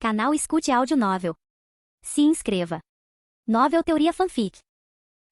Canal Escute Áudio Novel. Se inscreva. Novel Teoria Fanfic.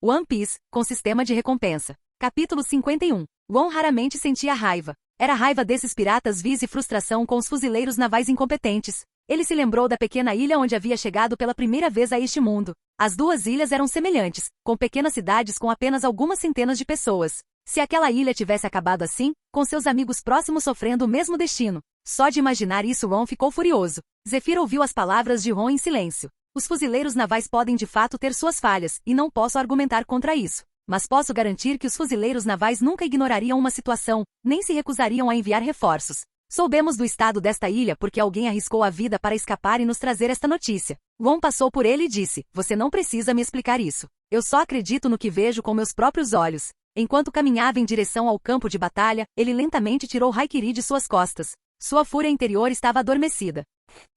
One Piece, com sistema de recompensa. Capítulo 51. Gon raramente sentia raiva. Era raiva desses piratas vis e frustração com os fuzileiros navais incompetentes. Ele se lembrou da pequena ilha onde havia chegado pela primeira vez a este mundo. As duas ilhas eram semelhantes, com pequenas cidades com apenas algumas centenas de pessoas. Se aquela ilha tivesse acabado assim, com seus amigos próximos sofrendo o mesmo destino. Só de imaginar isso Gon ficou furioso. Zephyr ouviu as palavras de Gon em silêncio. Os fuzileiros navais podem de fato ter suas falhas, e não posso argumentar contra isso. Mas posso garantir que os fuzileiros navais nunca ignorariam uma situação, nem se recusariam a enviar reforços. Soubemos do estado desta ilha porque alguém arriscou a vida para escapar e nos trazer esta notícia. Gon passou por ele e disse, você não precisa me explicar isso. Eu só acredito no que vejo com meus próprios olhos. Enquanto caminhava em direção ao campo de batalha, ele lentamente tirou Haikiri de suas costas. Sua fúria interior estava adormecida.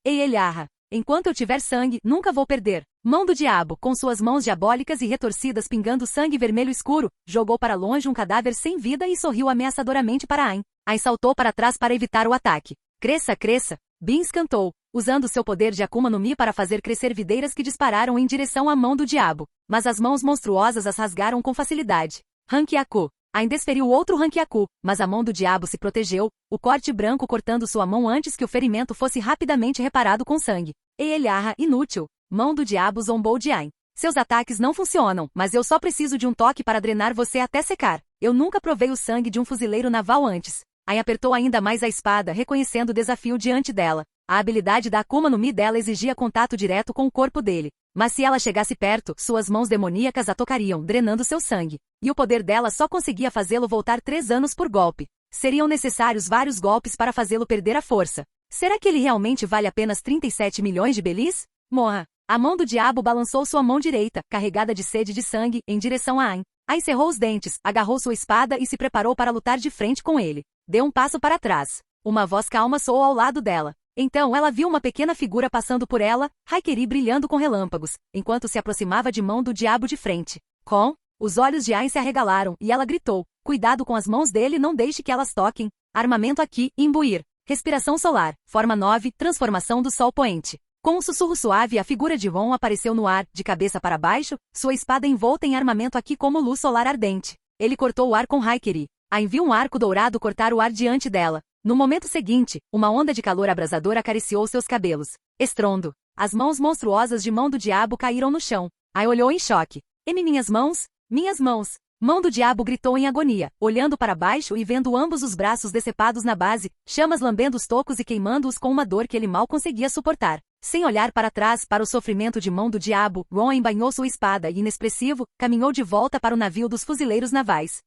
Ei Eliarra, enquanto eu tiver sangue, nunca vou perder. Mão do diabo, com suas mãos diabólicas e retorcidas pingando sangue vermelho escuro, jogou para longe um cadáver sem vida e sorriu ameaçadoramente para Ain. Ain saltou para trás para evitar o ataque. Cresça, cresça! Beans cantou, usando seu poder de Akuma no Mi para fazer crescer videiras que dispararam em direção à mão do diabo. Mas as mãos monstruosas as rasgaram com facilidade. Hankyaku. Ain desferiu outro Hankyaku, mas a mão do diabo se protegeu, o corte branco cortando sua mão antes que o ferimento fosse rapidamente reparado com sangue. Ei Eliarra, inútil! Mão do diabo zombou de Ain. Seus ataques não funcionam, mas eu só preciso de um toque para drenar você até secar. Eu nunca provei o sangue de um fuzileiro naval antes. Ain apertou ainda mais a espada, reconhecendo o desafio diante dela. A habilidade da Akuma no Mi dela exigia contato direto com o corpo dele. Mas se ela chegasse perto, suas mãos demoníacas a tocariam, drenando seu sangue. E o poder dela só conseguia fazê-lo voltar 3 anos por golpe. Seriam necessários vários golpes para fazê-lo perder a força. Será que ele realmente vale apenas 37 milhões de belis? Morra! A mão do diabo balançou sua mão direita, carregada de sede de sangue, em direção a Ain. Ain cerrou os dentes, agarrou sua espada e se preparou para lutar de frente com ele. Deu um passo para trás. Uma voz calma soou ao lado dela. Então ela viu uma pequena figura passando por ela, Haikiri brilhando com relâmpagos, enquanto se aproximava de mão do diabo de frente. Com? Os olhos de Ain se arregalaram, e ela gritou, cuidado com as mãos dele, não deixe que elas toquem. Armamento aqui, imbuir. Respiração solar, forma 9, transformação do sol poente. Com um sussurro suave a figura de Ron apareceu no ar, de cabeça para baixo, sua espada envolta em armamento aqui como luz solar ardente. Ele cortou o ar com Haikiri. Ain viu um arco dourado cortar o ar diante dela. No momento seguinte, uma onda de calor abrasador acariciou seus cabelos. Estrondo. As mãos monstruosas de mão do diabo caíram no chão. Ain olhou em choque. Minhas mãos? Minhas mãos! Mão do diabo gritou em agonia, olhando para baixo e vendo ambos os braços decepados na base, chamas lambendo os tocos e queimando-os com uma dor que ele mal conseguia suportar. Sem olhar para trás para o sofrimento de mão do diabo, Ron embainhou sua espada e, inexpressivo, caminhou de volta para o navio dos fuzileiros navais.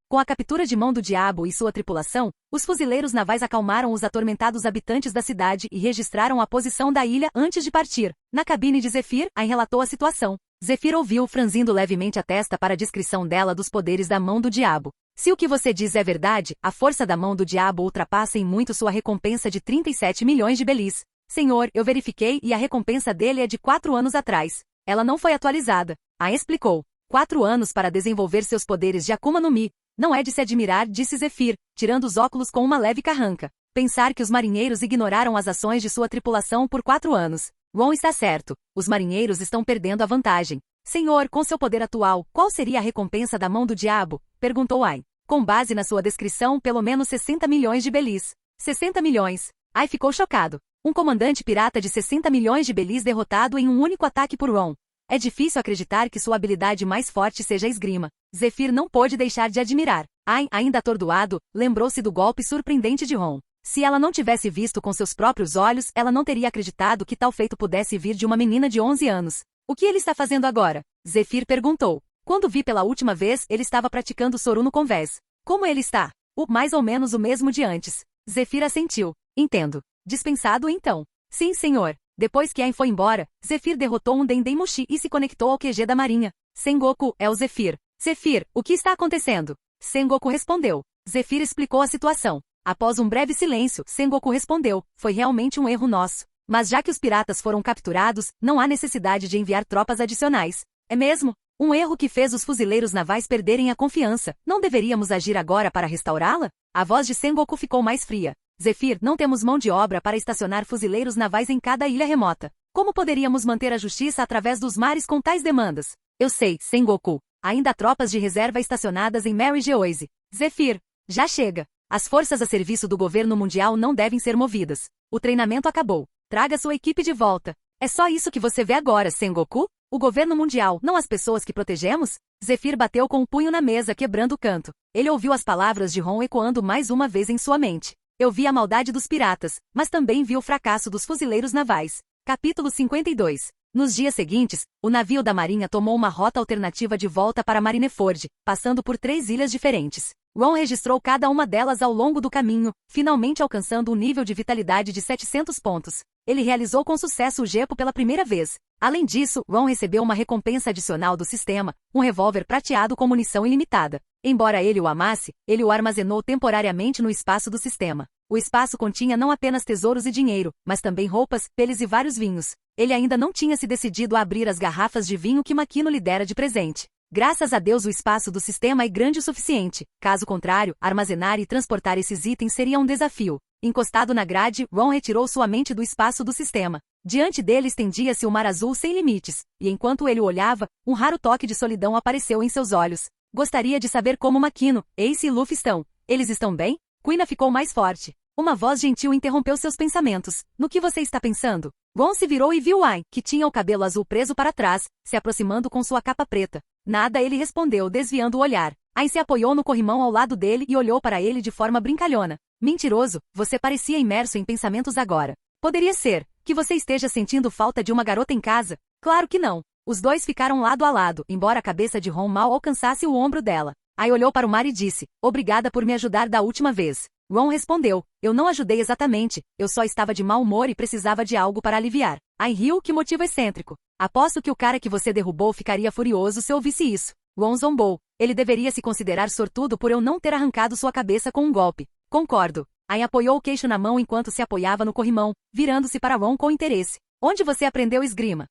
Com a captura de mão do diabo e sua tripulação, os fuzileiros navais acalmaram os atormentados habitantes da cidade e registraram a posição da ilha antes de partir. Na cabine de Zephyr, Ain relatou a situação. Zephyr ouviu franzindo levemente a testa para a descrição dela dos poderes da mão do diabo. Se o que você diz é verdade, a força da mão do diabo ultrapassa em muito sua recompensa de 37 milhões de belis. Senhor, eu verifiquei e a recompensa dele é de 4 anos atrás. Ela não foi atualizada. Ain explicou. 4 anos para desenvolver seus poderes de Akuma no Mi. Não é de se admirar, disse Zephyr, tirando os óculos com uma leve carranca. Pensar que os marinheiros ignoraram as ações de sua tripulação por 4 anos. Ron está certo. Os marinheiros estão perdendo a vantagem. Senhor, com seu poder atual, qual seria a recompensa da mão do diabo? Perguntou Ain. Com base na sua descrição, pelo menos 60 milhões de belis. 60 milhões. Ain ficou chocado. Um comandante pirata de 60 milhões de belis derrotado em um único ataque por Ron. É difícil acreditar que sua habilidade mais forte seja a esgrima. Zephyr não pôde deixar de admirar. Ain, ainda atordoado, lembrou-se do golpe surpreendente de Ron. Se ela não tivesse visto com seus próprios olhos, ela não teria acreditado que tal feito pudesse vir de uma menina de 11 anos. O que ele está fazendo agora? Zephyr perguntou. Quando vi pela última vez, ele estava praticando Soru no convés. Como ele está? Mais ou menos o mesmo de antes. Zephyr assentiu. Entendo. Dispensado então. Sim, senhor. Depois que Ain foi embora, Zephyr derrotou um Dendemushi e se conectou ao QG da marinha. Sengoku, é o Zephyr. Zephyr, o que está acontecendo? Sengoku respondeu. Zephyr explicou a situação. Após um breve silêncio, Sengoku respondeu, foi realmente um erro nosso. Mas já que os piratas foram capturados, não há necessidade de enviar tropas adicionais. É mesmo? Um erro que fez os fuzileiros navais perderem a confiança. Não deveríamos agir agora para restaurá-la? A voz de Sengoku ficou mais fria. Zephyr, não temos mão de obra para estacionar fuzileiros navais em cada ilha remota. Como poderíamos manter a justiça através dos mares com tais demandas? Eu sei, Sengoku. Ainda há tropas de reserva estacionadas em Mary Geoise. Zephyr, já chega. As forças a serviço do governo mundial não devem ser movidas. O treinamento acabou. Traga sua equipe de volta. É só isso que você vê agora, Sengoku? O governo mundial, não as pessoas que protegemos? Zephyr bateu com o punho na mesa, quebrando o canto. Ele ouviu as palavras de Ron ecoando mais uma vez em sua mente. Eu vi a maldade dos piratas, mas também vi o fracasso dos fuzileiros navais. Capítulo 52. Nos dias seguintes, o navio da marinha tomou uma rota alternativa de volta para Marineford, passando por 3 ilhas diferentes. Ron registrou cada uma delas ao longo do caminho, finalmente alcançando um nível de vitalidade de 700 pontos. Ele realizou com sucesso o Gepo pela primeira vez. Além disso, Ron recebeu uma recompensa adicional do sistema, um revólver prateado com munição ilimitada. Embora ele o amasse, ele o armazenou temporariamente no espaço do sistema. O espaço continha não apenas tesouros e dinheiro, mas também roupas, peles e vários vinhos. Ele ainda não tinha se decidido a abrir as garrafas de vinho que Makino lhe dera de presente. Graças a Deus o espaço do sistema é grande o suficiente. Caso contrário, armazenar e transportar esses itens seria um desafio. Encostado na grade, Ron retirou sua mente do espaço do sistema. Diante dele estendia-se o mar azul sem limites, e enquanto ele o olhava, um raro toque de solidão apareceu em seus olhos. Gostaria de saber como Makino, Ace e Luffy estão. Eles estão bem? Kuina ficou mais forte. Uma voz gentil interrompeu seus pensamentos. No que você está pensando? Ron se virou e viu Ain, que tinha o cabelo azul preso para trás, se aproximando com sua capa preta. Nada, ele respondeu, desviando o olhar. Ain se apoiou no corrimão ao lado dele e olhou para ele de forma brincalhona. Mentiroso, você parecia imerso em pensamentos agora. Poderia ser que você esteja sentindo falta de uma garota em casa? Claro que não. Os dois ficaram lado a lado, embora a cabeça de Ron mal alcançasse o ombro dela. Ain olhou para o mar e disse, obrigada por me ajudar da última vez. Ron respondeu, eu não ajudei exatamente, eu só estava de mau humor e precisava de algo para aliviar. Ain riu, que motivo excêntrico. Aposto que o cara que você derrubou ficaria furioso se ouvisse isso. Ron zombou. Ele deveria se considerar sortudo por eu não ter arrancado sua cabeça com um golpe. Concordo. Ain apoiou o queixo na mão enquanto se apoiava no corrimão, virando-se para Ron com interesse. Onde você aprendeu esgrima?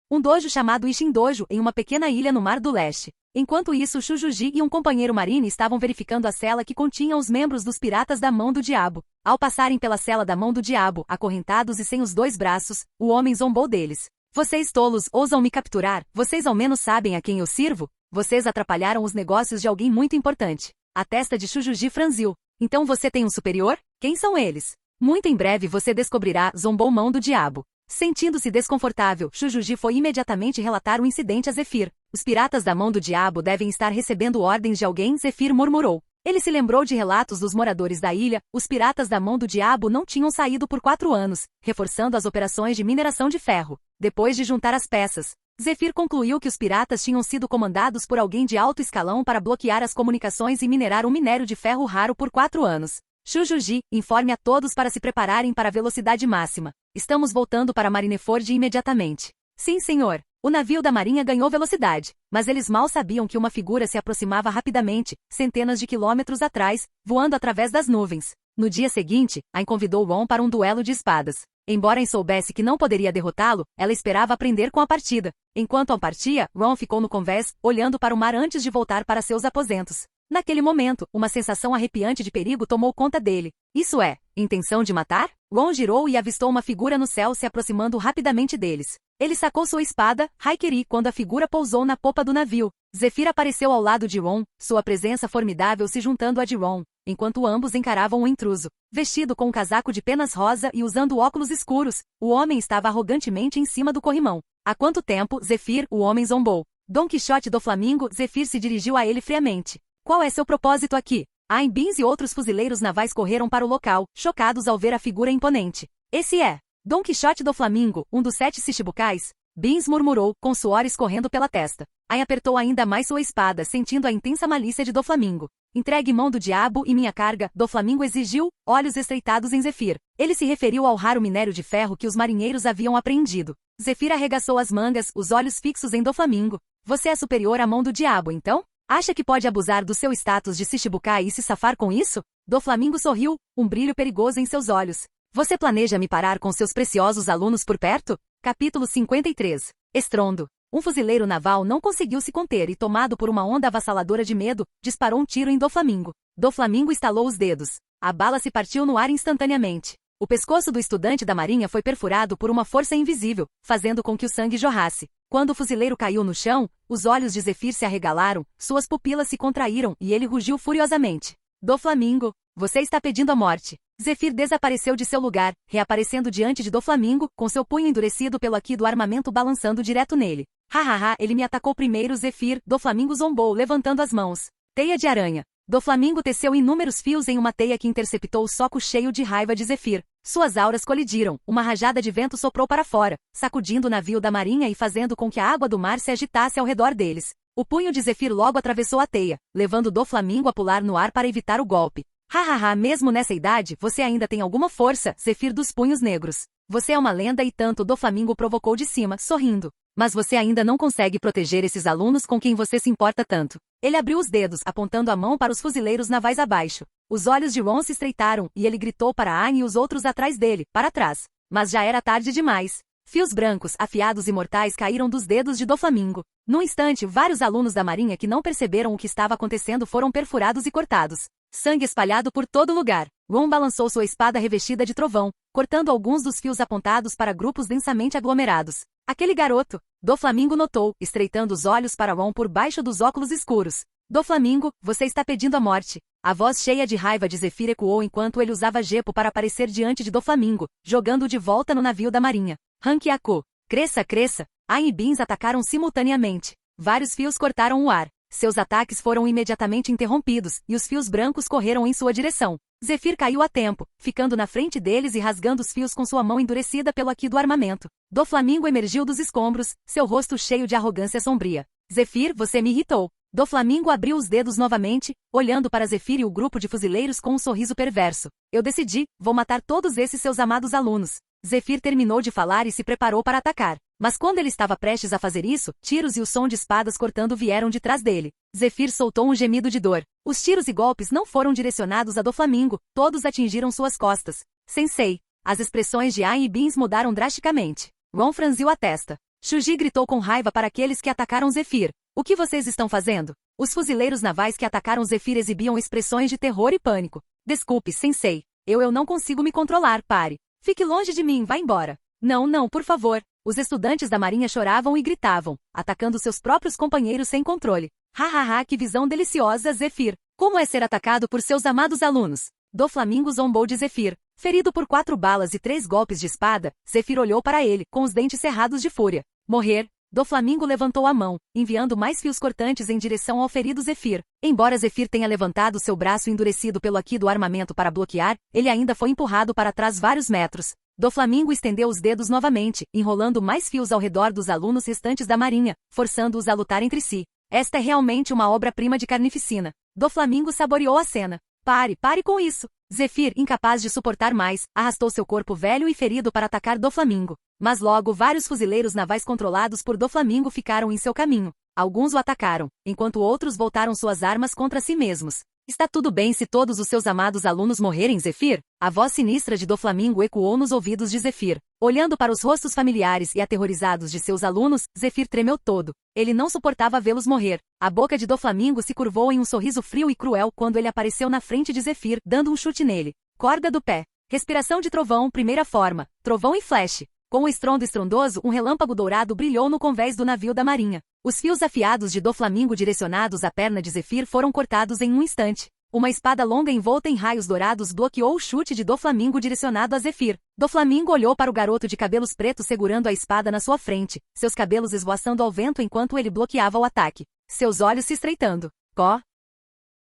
Um dojo chamado Ishin Dojo, em uma pequena ilha no Mar do Leste. Enquanto isso, Shujuji e um companheiro marine estavam verificando a cela que continha os membros dos piratas da Mão do Diabo. Ao passarem pela cela da Mão do Diabo, acorrentados e sem os 2 braços, o homem zombou deles. Vocês tolos, ousam me capturar? Vocês ao menos sabem a quem eu sirvo? Vocês atrapalharam os negócios de alguém muito importante. A testa de Shujuji franziu. Então você tem um superior? Quem são eles? Muito em breve você descobrirá, zombou Mão do Diabo. Sentindo-se desconfortável, Shujuji foi imediatamente relatar o incidente a Zephyr. Os piratas da Mão do Diabo devem estar recebendo ordens de alguém, Zephyr murmurou. Ele se lembrou de relatos dos moradores da ilha, os piratas da Mão do Diabo não tinham saído por 4 anos, reforçando as operações de mineração de ferro. Depois de juntar as peças, Zephyr concluiu que os piratas tinham sido comandados por alguém de alto escalão para bloquear as comunicações e minerar um minério de ferro raro por 4 anos. Shujuji, informe a todos para se prepararem para a velocidade máxima. Estamos voltando para Marineford imediatamente. Sim, senhor. O navio da marinha ganhou velocidade, mas eles mal sabiam que uma figura se aproximava rapidamente, centenas de quilômetros atrás, voando através das nuvens. No dia seguinte, Ain convidou Ron para um duelo de espadas. Embora Ain soubesse que não poderia derrotá-lo, ela esperava aprender com a partida. Enquanto Ain partia, Ron ficou no convés, olhando para o mar antes de voltar para seus aposentos. Naquele momento, uma sensação arrepiante de perigo tomou conta dele. Isso é, intenção de matar? Ron girou e avistou uma figura no céu se aproximando rapidamente deles. Ele sacou sua espada, Haikiri, quando a figura pousou na popa do navio. Zephyr apareceu ao lado de Ron, sua presença formidável se juntando à de Ron, enquanto ambos encaravam o intruso. Vestido com um casaco de penas rosa e usando óculos escuros, o homem estava arrogantemente em cima do corrimão. Há quanto tempo, Zephyr, o homem zombou. Dom Quixote do Flamingo, Zephyr se dirigiu a ele friamente. Qual é seu propósito aqui? Ain Beans e outros fuzileiros navais correram para o local, chocados ao ver a figura imponente. Esse é Dom Quixote do Flamingo, um dos 7 Shichibukais? Beans murmurou, com suor escorrendo pela testa. Ain apertou ainda mais sua espada, sentindo a intensa malícia de Doflamingo. Entregue Mão do Diabo e minha carga, Doflamingo exigiu, olhos estreitados em Zephyr. Ele se referiu ao raro minério de ferro que os marinheiros haviam apreendido. Zephyr arregaçou as mangas, os olhos fixos em Doflamingo. Você é superior à Mão do Diabo, então? Acha que pode abusar do seu status de Shichibukai e se safar com isso? Doflamingo sorriu, um brilho perigoso em seus olhos. Você planeja me parar com seus preciosos alunos por perto? Capítulo 53. Estrondo. Um fuzileiro naval não conseguiu se conter e, tomado por uma onda avassaladora de medo, disparou um tiro em Doflamingo. Doflamingo estalou os dedos. A bala se partiu no ar instantaneamente. O pescoço do estudante da marinha foi perfurado por uma força invisível, fazendo com que o sangue jorrasse. Quando o fuzileiro caiu no chão, os olhos de Zephyr se arregalaram, suas pupilas se contraíram e ele rugiu furiosamente. Doflamingo, você está pedindo a morte. Zephyr desapareceu de seu lugar, reaparecendo diante de Doflamingo, com seu punho endurecido pelo aqui do armamento balançando direto nele. Hahaha, ele me atacou primeiro, Zephyr. Doflamingo zombou, levantando as mãos. Teia de aranha. Doflamingo teceu inúmeros fios em uma teia que interceptou o soco cheio de raiva de Zephyr. Suas auras colidiram, uma rajada de vento soprou para fora, sacudindo o navio da marinha e fazendo com que a água do mar se agitasse ao redor deles. O punho de Zephyr logo atravessou a teia, levando Doflamingo a pular no ar para evitar o golpe. Hahaha, mesmo nessa idade, você ainda tem alguma força, Zephyr dos punhos negros. Você é uma lenda e tanto Doflamingo provocou de cima, sorrindo. Mas você ainda não consegue proteger esses alunos com quem você se importa tanto. Ele abriu os dedos, apontando a mão para os fuzileiros navais abaixo. Os olhos de Ron se estreitaram, e ele gritou para Aang e os outros atrás dele, para trás. Mas já era tarde demais. Fios brancos, afiados e mortais caíram dos dedos de Doflamingo. Num instante, vários alunos da marinha que não perceberam o que estava acontecendo foram perfurados e cortados. Sangue espalhado por todo lugar. Ron balançou sua espada revestida de trovão, cortando alguns dos fios apontados para grupos densamente aglomerados. Aquele garoto, Doflamingo notou, estreitando os olhos para Ron por baixo dos óculos escuros. Doflamingo, você está pedindo a morte. A voz cheia de raiva de Zephyr ecoou enquanto ele usava Gepo para aparecer diante de Doflamingo, jogando-o de volta no navio da marinha. Rankiaku. Cresça, cresça. Aang e Beans atacaram simultaneamente. Vários fios cortaram o ar. Seus ataques foram imediatamente interrompidos, e os fios brancos correram em sua direção. Zephyr caiu a tempo, ficando na frente deles e rasgando os fios com sua mão endurecida pelo aqui do armamento. Doflamingo emergiu dos escombros, seu rosto cheio de arrogância sombria. Zephyr, você me irritou. Doflamingo abriu os dedos novamente, olhando para Zephyr e o grupo de fuzileiros com um sorriso perverso. Eu decidi, vou matar todos esses seus amados alunos. Zephyr terminou de falar e se preparou para atacar. Mas quando ele estava prestes a fazer isso, tiros e o som de espadas cortando vieram de trás dele. Zephyr soltou um gemido de dor. Os tiros e golpes não foram direcionados a Doflamingo, todos atingiram suas costas. Sensei. As expressões de Aang e Beans mudaram drasticamente. Ron franziu a testa. Shuji gritou com raiva para aqueles que atacaram Zephyr. O que vocês estão fazendo? Os fuzileiros navais que atacaram Zephyr exibiam expressões de terror e pânico. Desculpe, Sensei. Eu não consigo me controlar, pare. Fique longe de mim, vá embora. Não, por favor. Os estudantes da marinha choravam e gritavam, atacando seus próprios companheiros sem controle. Hahaha, que visão deliciosa, Zephyr. Como é ser atacado por seus amados alunos? Doflamingo zombou de Zephyr. Ferido por 4 balas e 3 golpes de espada, Zephyr olhou para ele, com os dentes cerrados de fúria. Morrer. Doflamingo levantou a mão, enviando mais fios cortantes em direção ao ferido Zephyr. Embora Zephyr tenha levantado seu braço endurecido pelo aqui do armamento para bloquear, ele ainda foi empurrado para trás vários metros. Doflamingo estendeu os dedos novamente, enrolando mais fios ao redor dos alunos restantes da marinha, forçando-os a lutar entre si. Esta é realmente uma obra-prima de carnificina. Doflamingo saboreou a cena. Pare com isso. Zephyr, incapaz de suportar mais, arrastou seu corpo velho e ferido para atacar Doflamingo. Mas logo vários fuzileiros navais controlados por Doflamingo ficaram em seu caminho. Alguns o atacaram, enquanto outros voltaram suas armas contra si mesmos. Está tudo bem se todos os seus amados alunos morrerem, Zephyr? A voz sinistra de Doflamingo ecoou nos ouvidos de Zephyr. Olhando para os rostos familiares e aterrorizados de seus alunos, Zephyr tremeu todo. Ele não suportava vê-los morrer. A boca de Doflamingo se curvou em um sorriso frio e cruel quando ele apareceu na frente de Zephyr, dando um chute nele. Corda do pé. Respiração de trovão, primeira forma. Trovão e flash. Com um estrondo estrondoso, um relâmpago dourado brilhou no convés do navio da marinha. Os fios afiados de Doflamingo direcionados à perna de Zephyr foram cortados em um instante. Uma espada longa envolta em raios dourados bloqueou o chute de Doflamingo direcionado a Zephyr. Doflamingo olhou para o garoto de cabelos pretos segurando a espada na sua frente, seus cabelos esvoaçando ao vento enquanto ele bloqueava o ataque. Seus olhos se estreitando.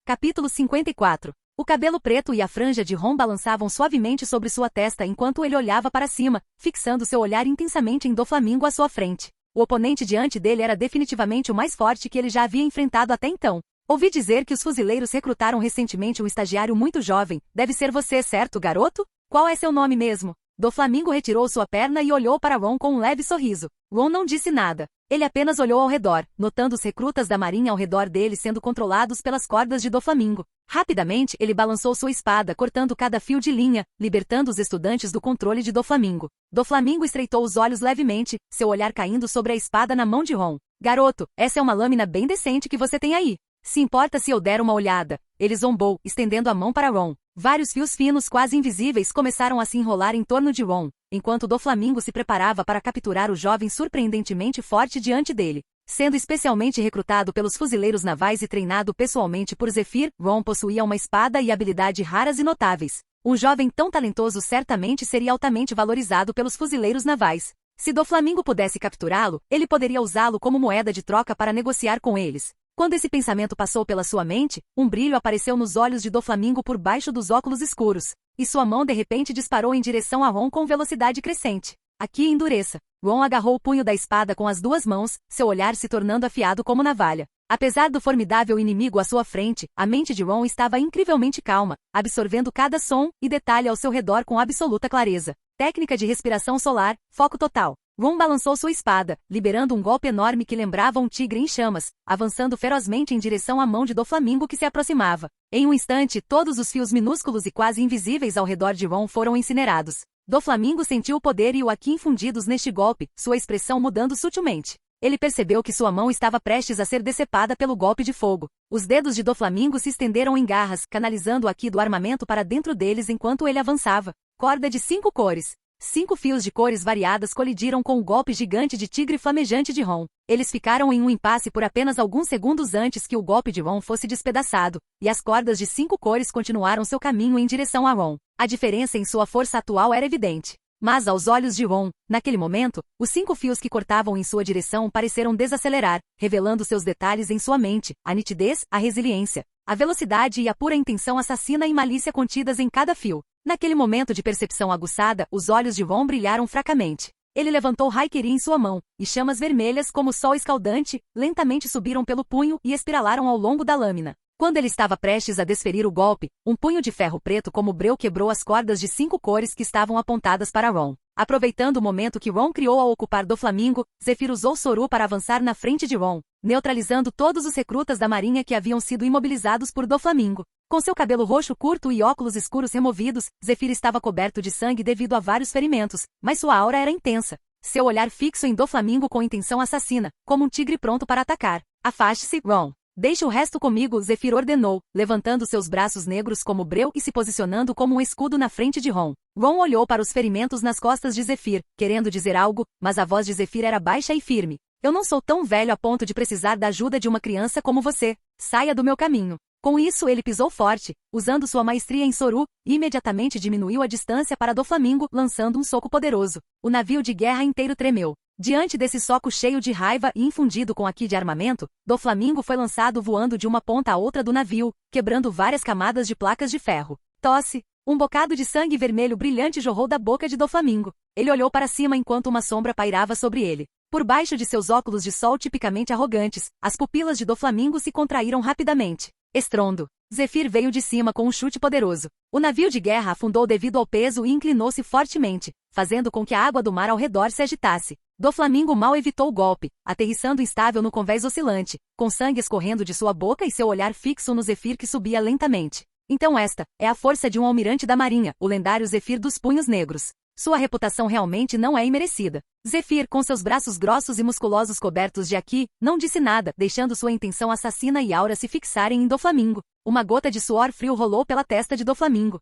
Capítulo 54. O cabelo preto e a franja de Ron balançavam suavemente sobre sua testa enquanto ele olhava para cima, fixando seu olhar intensamente em Doflamingo à sua frente. O oponente diante dele era definitivamente o mais forte que ele já havia enfrentado até então. Ouvi dizer que os fuzileiros recrutaram recentemente um estagiário muito jovem. Deve ser você, certo, garoto? Qual é seu nome mesmo? Doflamingo retirou sua perna e olhou para Ron com um leve sorriso. Ron não disse nada. Ele apenas olhou ao redor, notando os recrutas da marinha ao redor dele sendo controlados pelas cordas de Doflamingo. Rapidamente, ele balançou sua espada, cortando cada fio de linha, libertando os estudantes do controle de Doflamingo. Doflamingo estreitou os olhos levemente, seu olhar caindo sobre a espada na mão de Ron. Garoto, essa é uma lâmina bem decente que você tem aí. Se importa se eu der uma olhada? Ele zombou, estendendo a mão para Ron. Vários fios finos quase invisíveis começaram a se enrolar em torno de Ron, enquanto Doflamingo se preparava para capturar o jovem surpreendentemente forte diante dele. Sendo especialmente recrutado pelos fuzileiros navais e treinado pessoalmente por Zephyr, Ron possuía uma espada e habilidade raras e notáveis. Um jovem tão talentoso certamente seria altamente valorizado pelos fuzileiros navais. Se Doflamingo pudesse capturá-lo, ele poderia usá-lo como moeda de troca para negociar com eles. Quando esse pensamento passou pela sua mente, um brilho apareceu nos olhos de Doflamingo por baixo dos óculos escuros, e sua mão de repente disparou em direção a Ron com velocidade crescente. Aqui endureça. Ron agarrou o punho da espada com as duas mãos, seu olhar se tornando afiado como navalha. Apesar do formidável inimigo à sua frente, a mente de Ron estava incrivelmente calma, absorvendo cada som e detalhe ao seu redor com absoluta clareza. Técnica de respiração solar, foco total. Ron balançou sua espada, liberando um golpe enorme que lembrava um tigre em chamas, avançando ferozmente em direção à mão de Doflamingo que se aproximava. Em um instante, todos os fios minúsculos e quase invisíveis ao redor de Ron foram incinerados. Doflamingo sentiu o poder e o Haki infundidos neste golpe, sua expressão mudando sutilmente. Ele percebeu que sua mão estava prestes a ser decepada pelo golpe de fogo. Os dedos de Doflamingo se estenderam em garras, canalizando o Haki do armamento para dentro deles enquanto ele avançava. Corda de 5 cores. 5 fios de cores variadas colidiram com o golpe gigante de tigre flamejante de Ron. Eles ficaram em um impasse por apenas alguns segundos antes que o golpe de Ron fosse despedaçado, e as cordas de 5 cores continuaram seu caminho em direção a Ron. A diferença em sua força atual era evidente. Mas aos olhos de Ron, naquele momento, os 5 fios que cortavam em sua direção pareceram desacelerar, revelando seus detalhes em sua mente, a nitidez, a resiliência, a velocidade e a pura intenção assassina e malícia contidas em cada fio. Naquele momento de percepção aguçada, os olhos de Ron brilharam fracamente. Ele levantou Haikiri em sua mão, e chamas vermelhas como sol escaldante, lentamente subiram pelo punho e espiralaram ao longo da lâmina. Quando ele estava prestes a desferir o golpe, um punho de ferro preto como breu quebrou as cordas de 5 cores que estavam apontadas para Ron. Aproveitando o momento que Ron criou ao ocupar Doflamingo, Zephyr usou Soru para avançar na frente de Ron, neutralizando todos os recrutas da marinha que haviam sido imobilizados por Doflamingo. Com seu cabelo roxo curto e óculos escuros removidos, Zephyr estava coberto de sangue devido a vários ferimentos, mas sua aura era intensa. Seu olhar fixo em Doflamingo com intenção assassina, como um tigre pronto para atacar. Afaste-se, Ron. Deixe o resto comigo, Zephyr ordenou, levantando seus braços negros como breu e se posicionando como um escudo na frente de Ron. Ron olhou para os ferimentos nas costas de Zephyr, querendo dizer algo, mas a voz de Zephyr era baixa e firme. Eu não sou tão velho a ponto de precisar da ajuda de uma criança como você. Saia do meu caminho. Com isso ele pisou forte, usando sua maestria em Soru, e imediatamente diminuiu a distância para Doflamingo, lançando um soco poderoso. O navio de guerra inteiro tremeu. Diante desse soco cheio de raiva e infundido com Haki de armamento, Doflamingo foi lançado voando de uma ponta a outra do navio, quebrando várias camadas de placas de ferro. Tosse! Um bocado de sangue vermelho brilhante jorrou da boca de Doflamingo. Ele olhou para cima enquanto uma sombra pairava sobre ele. Por baixo de seus óculos de sol tipicamente arrogantes, as pupilas de Doflamingo se contraíram rapidamente. Estrondo. Zephyr veio de cima com um chute poderoso. O navio de guerra afundou devido ao peso e inclinou-se fortemente, fazendo com que a água do mar ao redor se agitasse. Doflamingo mal evitou o golpe, aterrissando instável no convés oscilante, com sangue escorrendo de sua boca e seu olhar fixo no Zephyr que subia lentamente. Então esta é a força de um almirante da marinha, o lendário Zephyr dos Punhos Negros. Sua reputação realmente não é imerecida. Zephyr, com seus braços grossos e musculosos cobertos de Haki, não disse nada, deixando sua intenção assassina e aura se fixarem em Doflamingo. Uma gota de suor frio rolou pela testa de Doflamingo.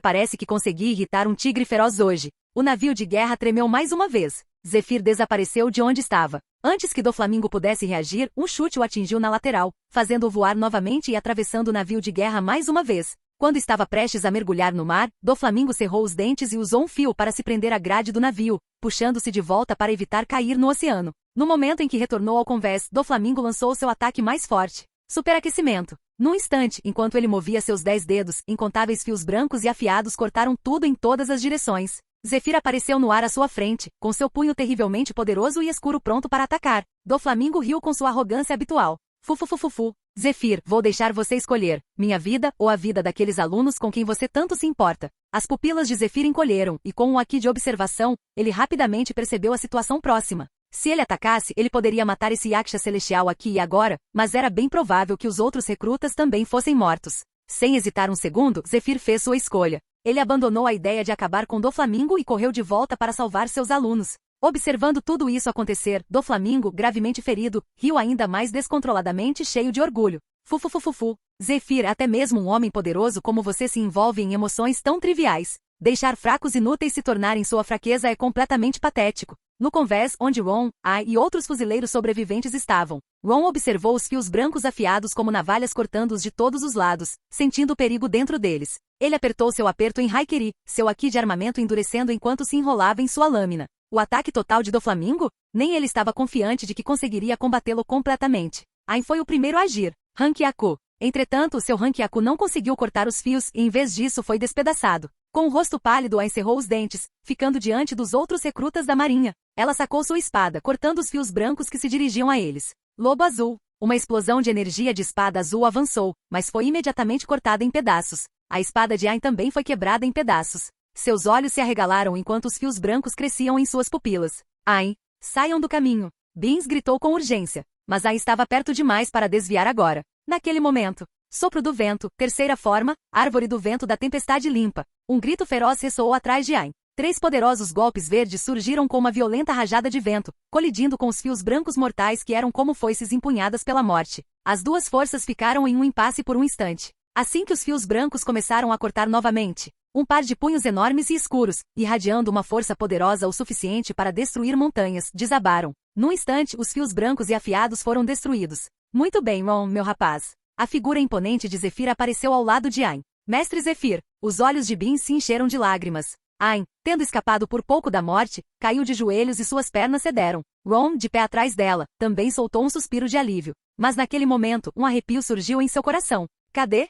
Parece que consegui irritar um tigre feroz hoje. O navio de guerra tremeu mais uma vez. Zephyr desapareceu de onde estava. Antes que Doflamingo pudesse reagir, um chute o atingiu na lateral, fazendo-o voar novamente e atravessando o navio de guerra mais uma vez. Quando estava prestes a mergulhar no mar, Doflamingo cerrou os dentes e usou um fio para se prender à grade do navio, puxando-se de volta para evitar cair no oceano. No momento em que retornou ao convés, Doflamingo lançou seu ataque mais forte. Superaquecimento. Num instante, enquanto ele movia seus 10 dedos, incontáveis fios brancos e afiados cortaram tudo em todas as direções. Zephyr apareceu no ar à sua frente, com seu punho terrivelmente poderoso e escuro pronto para atacar. Doflamingo riu com sua arrogância habitual. Fufufufufu. Zephyr, vou deixar você escolher, minha vida ou a vida daqueles alunos com quem você tanto se importa. As pupilas de Zephyr encolheram, e com um Haki de observação, ele rapidamente percebeu a situação próxima. Se ele atacasse, ele poderia matar esse Yaksha celestial aqui e agora, mas era bem provável que os outros recrutas também fossem mortos. Sem hesitar um segundo, Zephyr fez sua escolha. Ele abandonou a ideia de acabar com Doflamingo e correu de volta para salvar seus alunos. Observando tudo isso acontecer, Doflamingo, gravemente ferido, riu ainda mais descontroladamente, cheio de orgulho. Fufufufufu. Zephyr, até mesmo um homem poderoso como você se envolve em emoções tão triviais. Deixar fracos inúteis se tornarem sua fraqueza é completamente patético. No convés onde Ron, Ai e outros fuzileiros sobreviventes estavam, Ron observou os fios brancos afiados como navalhas cortando-os de todos os lados, sentindo o perigo dentro deles. Ele apertou seu aperto em Haikiri, seu aqui de armamento endurecendo enquanto se enrolava em sua lâmina. O ataque total de Doflamingo? Nem ele estava confiante de que conseguiria combatê-lo completamente. Ai foi o primeiro a agir. Hankyaku. Entretanto, seu Hankyaku não conseguiu cortar os fios e em vez disso foi despedaçado. Com o rosto pálido, Ai encerrou os dentes, ficando diante dos outros recrutas da marinha. Ela sacou sua espada, cortando os fios brancos que se dirigiam a eles. Lobo azul. Uma explosão de energia de espada azul avançou, mas foi imediatamente cortada em pedaços. A espada de Ai também foi quebrada em pedaços. Seus olhos se arregalaram enquanto os fios brancos cresciam em suas pupilas. Ai, saiam do caminho. Beans gritou com urgência, mas Ai estava perto demais para desviar agora. Naquele momento, sopro do vento, terceira forma, árvore do vento da tempestade limpa. Um grito feroz ressoou atrás de Ai. 3 poderosos golpes verdes surgiram com uma violenta rajada de vento, colidindo com os fios brancos mortais que eram como foices empunhadas pela morte. As duas forças ficaram em um impasse por um instante. Assim que os fios brancos começaram a cortar novamente, um par de punhos enormes e escuros, irradiando uma força poderosa o suficiente para destruir montanhas, desabaram. Num instante, os fios brancos e afiados foram destruídos. Muito bem, Ron, meu rapaz. A figura imponente de Zephyr apareceu ao lado de Ain. Mestre Zephyr, os olhos de Beans se encheram de lágrimas. Ain, tendo escapado por pouco da morte, caiu de joelhos e suas pernas cederam. Ron, de pé atrás dela, também soltou um suspiro de alívio. Mas naquele momento, um arrepio surgiu em seu coração. Cadê?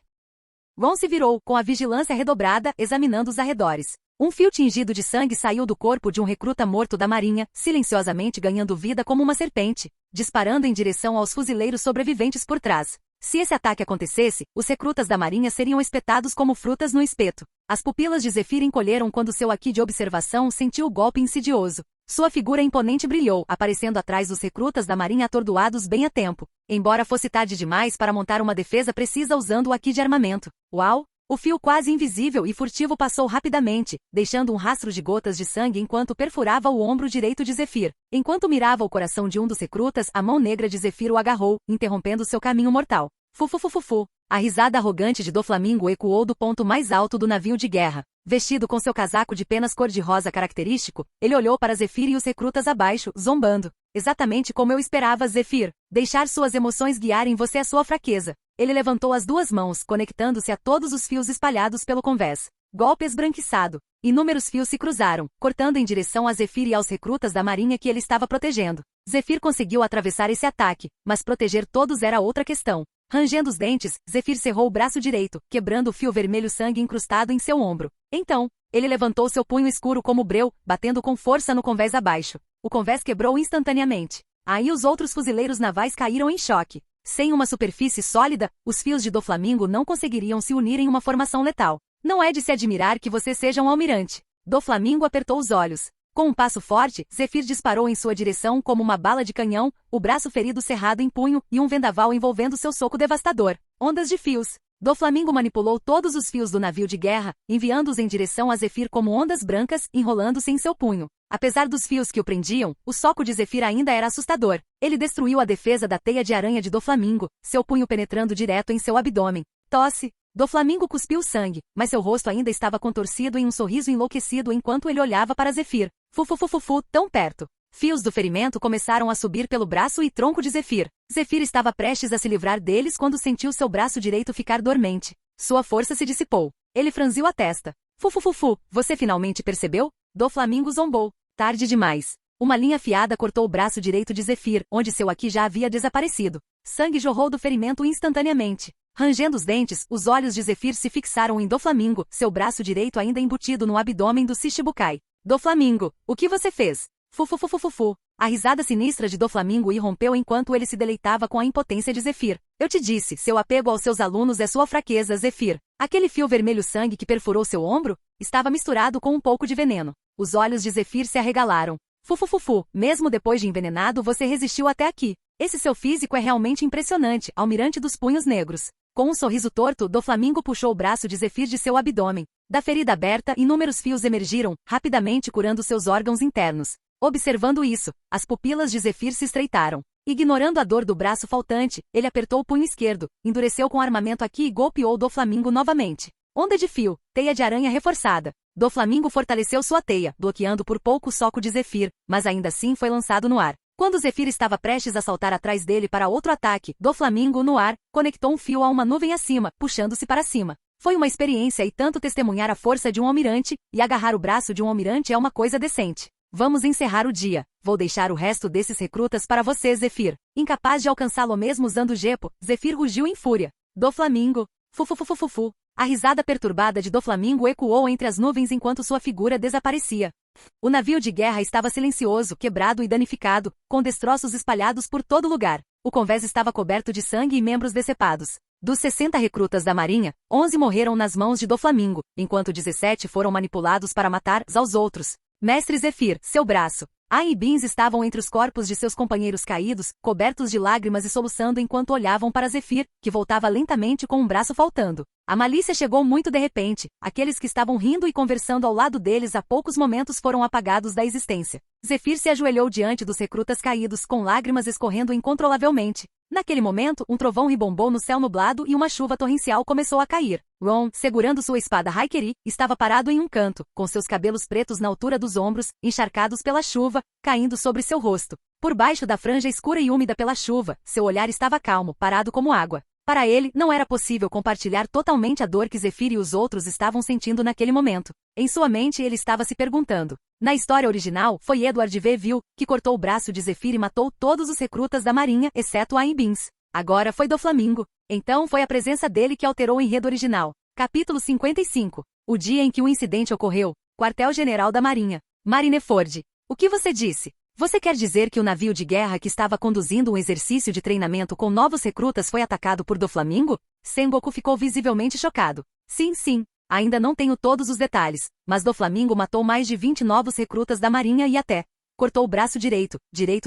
Ron se virou, com a vigilância redobrada, examinando os arredores. Um fio tingido de sangue saiu do corpo de um recruta morto da marinha, silenciosamente ganhando vida como uma serpente, disparando em direção aos fuzileiros sobreviventes por trás. Se esse ataque acontecesse, os recrutas da marinha seriam espetados como frutas no espeto. As pupilas de Zephyr encolheram quando seu aqui de observação sentiu o golpe insidioso. Sua figura imponente brilhou, aparecendo atrás dos recrutas da marinha atordoados bem a tempo. Embora fosse tarde demais para montar uma defesa precisa usando o aqui de armamento. Uau! O fio quase invisível e furtivo passou rapidamente, deixando um rastro de gotas de sangue enquanto perfurava o ombro direito de Zephyr. Enquanto mirava o coração de um dos recrutas, a mão negra de Zephyr o agarrou, interrompendo seu caminho mortal. Fufufufufu. A risada arrogante de Doflamingo ecoou do ponto mais alto do navio de guerra. Vestido com seu casaco de penas cor-de-rosa característico, ele olhou para Zephyr e os recrutas abaixo, zombando. Exatamente como eu esperava, Zephyr. Deixar suas emoções guiarem você é sua fraqueza. Ele levantou as duas mãos, conectando-se a todos os fios espalhados pelo convés. Golpe esbranquiçado. Inúmeros fios se cruzaram, cortando em direção a Zephyr e aos recrutas da marinha que ele estava protegendo. Zephyr conseguiu atravessar esse ataque, mas proteger todos era outra questão. Rangendo os dentes, Zephyr cerrou o braço direito, quebrando o fio vermelho sangue incrustado em seu ombro. Então, ele levantou seu punho escuro como breu, batendo com força no convés abaixo. O convés quebrou instantaneamente. Aí os outros fuzileiros navais caíram em choque. Sem uma superfície sólida, os fios de Doflamingo não conseguiriam se unir em uma formação letal. Não é de se admirar que você seja um almirante. Doflamingo apertou os olhos. Com um passo forte, Zephyr disparou em sua direção como uma bala de canhão, o braço ferido cerrado em punho e um vendaval envolvendo seu soco devastador. Ondas de fios. Doflamingo manipulou todos os fios do navio de guerra, enviando-os em direção a Zephyr como ondas brancas, enrolando-se em seu punho. Apesar dos fios que o prendiam, o soco de Zephyr ainda era assustador. Ele destruiu a defesa da teia de aranha de Doflamingo, seu punho penetrando direto em seu abdômen. Tosse. Doflamingo cuspiu sangue, mas seu rosto ainda estava contorcido em um sorriso enlouquecido enquanto ele olhava para Zephyr. Fufufufufu, tão perto. Fios do ferimento começaram a subir pelo braço e tronco de Zephyr. Zephyr estava prestes a se livrar deles quando sentiu seu braço direito ficar dormente. Sua força se dissipou. Ele franziu a testa. Fufufufu, você finalmente percebeu? Doflamingo zombou. Tarde demais. Uma linha afiada cortou o braço direito de Zephyr, onde seu aqui já havia desaparecido. Sangue jorrou do ferimento instantaneamente. Rangendo os dentes, os olhos de Zephyr se fixaram em Doflamingo, seu braço direito ainda embutido no abdômen do Shichibukai. Doflamingo, o que você fez? Fufufufufufu. A risada sinistra de Doflamingo irrompeu enquanto ele se deleitava com a impotência de Zephyr. Eu te disse, seu apego aos seus alunos é sua fraqueza, Zephyr. Aquele fio vermelho sangue que perfurou seu ombro estava misturado com um pouco de veneno. Os olhos de Zephyr se arregalaram. Fufufufu, mesmo depois de envenenado você resistiu até aqui. Esse seu físico é realmente impressionante, almirante dos punhos negros. Com um sorriso torto, Doflamingo puxou o braço de Zephyr de seu abdômen. Da ferida aberta, inúmeros fios emergiram, rapidamente curando seus órgãos internos. Observando isso, as pupilas de Zephyr se estreitaram. Ignorando a dor do braço faltante, ele apertou o punho esquerdo, endureceu com o armamento aqui e golpeou Doflamingo novamente. Onda de fio, teia de aranha reforçada. Doflamingo fortaleceu sua teia, bloqueando por pouco o soco de Zephyr, mas ainda assim foi lançado no ar. Quando Zephyr estava prestes a saltar atrás dele para outro ataque, Doflamingo, no ar, conectou um fio a uma nuvem acima, puxando-se para cima. Foi uma experiência e tanto testemunhar a força de um almirante, e agarrar o braço de um almirante é uma coisa decente. Vamos encerrar o dia. Vou deixar o resto desses recrutas para você, Zephyr. Incapaz de alcançá-lo mesmo usando o Gepo, Zephyr rugiu em fúria. Doflamingo. Fufufufufufu. A risada perturbada de Doflamingo ecoou entre as nuvens enquanto sua figura desaparecia. O navio de guerra estava silencioso, quebrado e danificado, com destroços espalhados por todo lugar. O convés estava coberto de sangue e membros decepados. Dos 60 recrutas da marinha, 11 morreram nas mãos de Doflamingo, enquanto 17 foram manipulados para matar aos outros. Mestre Zephyr, seu braço. Ain e Beans estavam entre os corpos de seus companheiros caídos, cobertos de lágrimas e soluçando enquanto olhavam para Zephyr, que voltava lentamente com um braço faltando. A malícia chegou muito de repente. Aqueles que estavam rindo e conversando ao lado deles há poucos momentos foram apagados da existência. Zephyr se ajoelhou diante dos recrutas caídos, com lágrimas escorrendo incontrolavelmente. Naquele momento, um trovão ribombou no céu nublado e uma chuva torrencial começou a cair. Ron, segurando sua espada Haikiri, estava parado em um canto, com seus cabelos pretos na altura dos ombros, encharcados pela chuva, caindo sobre seu rosto. Por baixo da franja escura e úmida pela chuva, seu olhar estava calmo, parado como água. Para ele, não era possível compartilhar totalmente a dor que Zephyr e os outros estavam sentindo naquele momento. Em sua mente ele estava se perguntando. Na história original, foi Edward V. Vil que cortou o braço de Zephyr e matou todos os recrutas da marinha, exceto Ain Beans. Agora foi Doflamingo. Então foi a presença dele que alterou o enredo original. Capítulo 55. O dia em que o incidente ocorreu. Quartel-General da Marinha. Marineford. O que você disse? Você quer dizer que o navio de guerra que estava conduzindo um exercício de treinamento com novos recrutas foi atacado por Doflamingo? Sengoku ficou visivelmente chocado. Sim. Ainda não tenho todos os detalhes, mas Doflamingo matou mais de 20 novos recrutas da marinha e até cortou o braço direito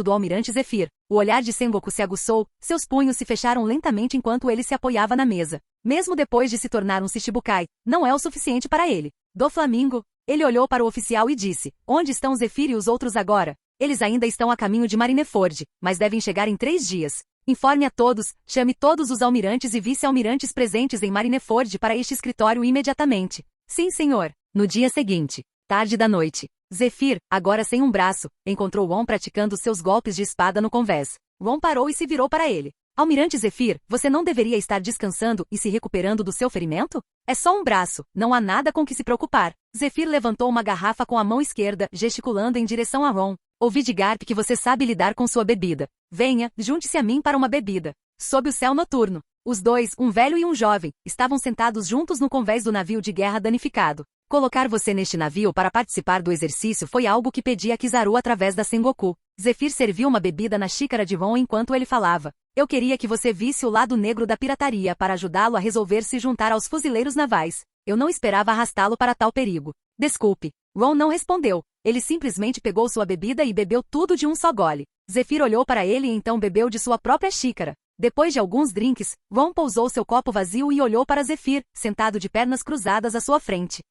do almirante Zephyr. O olhar de Sengoku se aguçou, seus punhos se fecharam lentamente enquanto ele se apoiava na mesa. Mesmo depois de se tornar um Shichibukai, não é o suficiente para ele. Doflamingo. Ele olhou para o oficial e disse, onde estão Zephyr e os outros agora? Eles ainda estão a caminho de Marineford, mas devem chegar em 3 dias. Informe a todos, chame todos os almirantes e vice-almirantes presentes em Marineford para este escritório imediatamente. Sim, senhor. No dia seguinte, tarde da noite, Zephyr, agora sem um braço, encontrou Ron praticando seus golpes de espada no convés. Ron parou e se virou para ele. Almirante Zephyr, você não deveria estar descansando e se recuperando do seu ferimento? É só um braço, não há nada com que se preocupar. Zephyr levantou uma garrafa com a mão esquerda, gesticulando em direção a Ron. Ouvi de Garp que você sabe lidar com sua bebida. Venha, junte-se a mim para uma bebida. Sob o céu noturno, os dois, um velho e um jovem, estavam sentados juntos no convés do navio de guerra danificado. Colocar você neste navio para participar do exercício foi algo que pedi a Kizaru através da Sengoku. Zephyr serviu uma bebida na xícara de Ron enquanto ele falava. Eu queria que você visse o lado negro da pirataria para ajudá-lo a resolver se juntar aos fuzileiros navais. Eu não esperava arrastá-lo para tal perigo. Desculpe. Ron não respondeu. Ele simplesmente pegou sua bebida e bebeu tudo de um só gole. Zephyr olhou para ele e então bebeu de sua própria xícara. Depois de alguns drinks, Ron pousou seu copo vazio e olhou para Zephyr, sentado de pernas cruzadas à sua frente.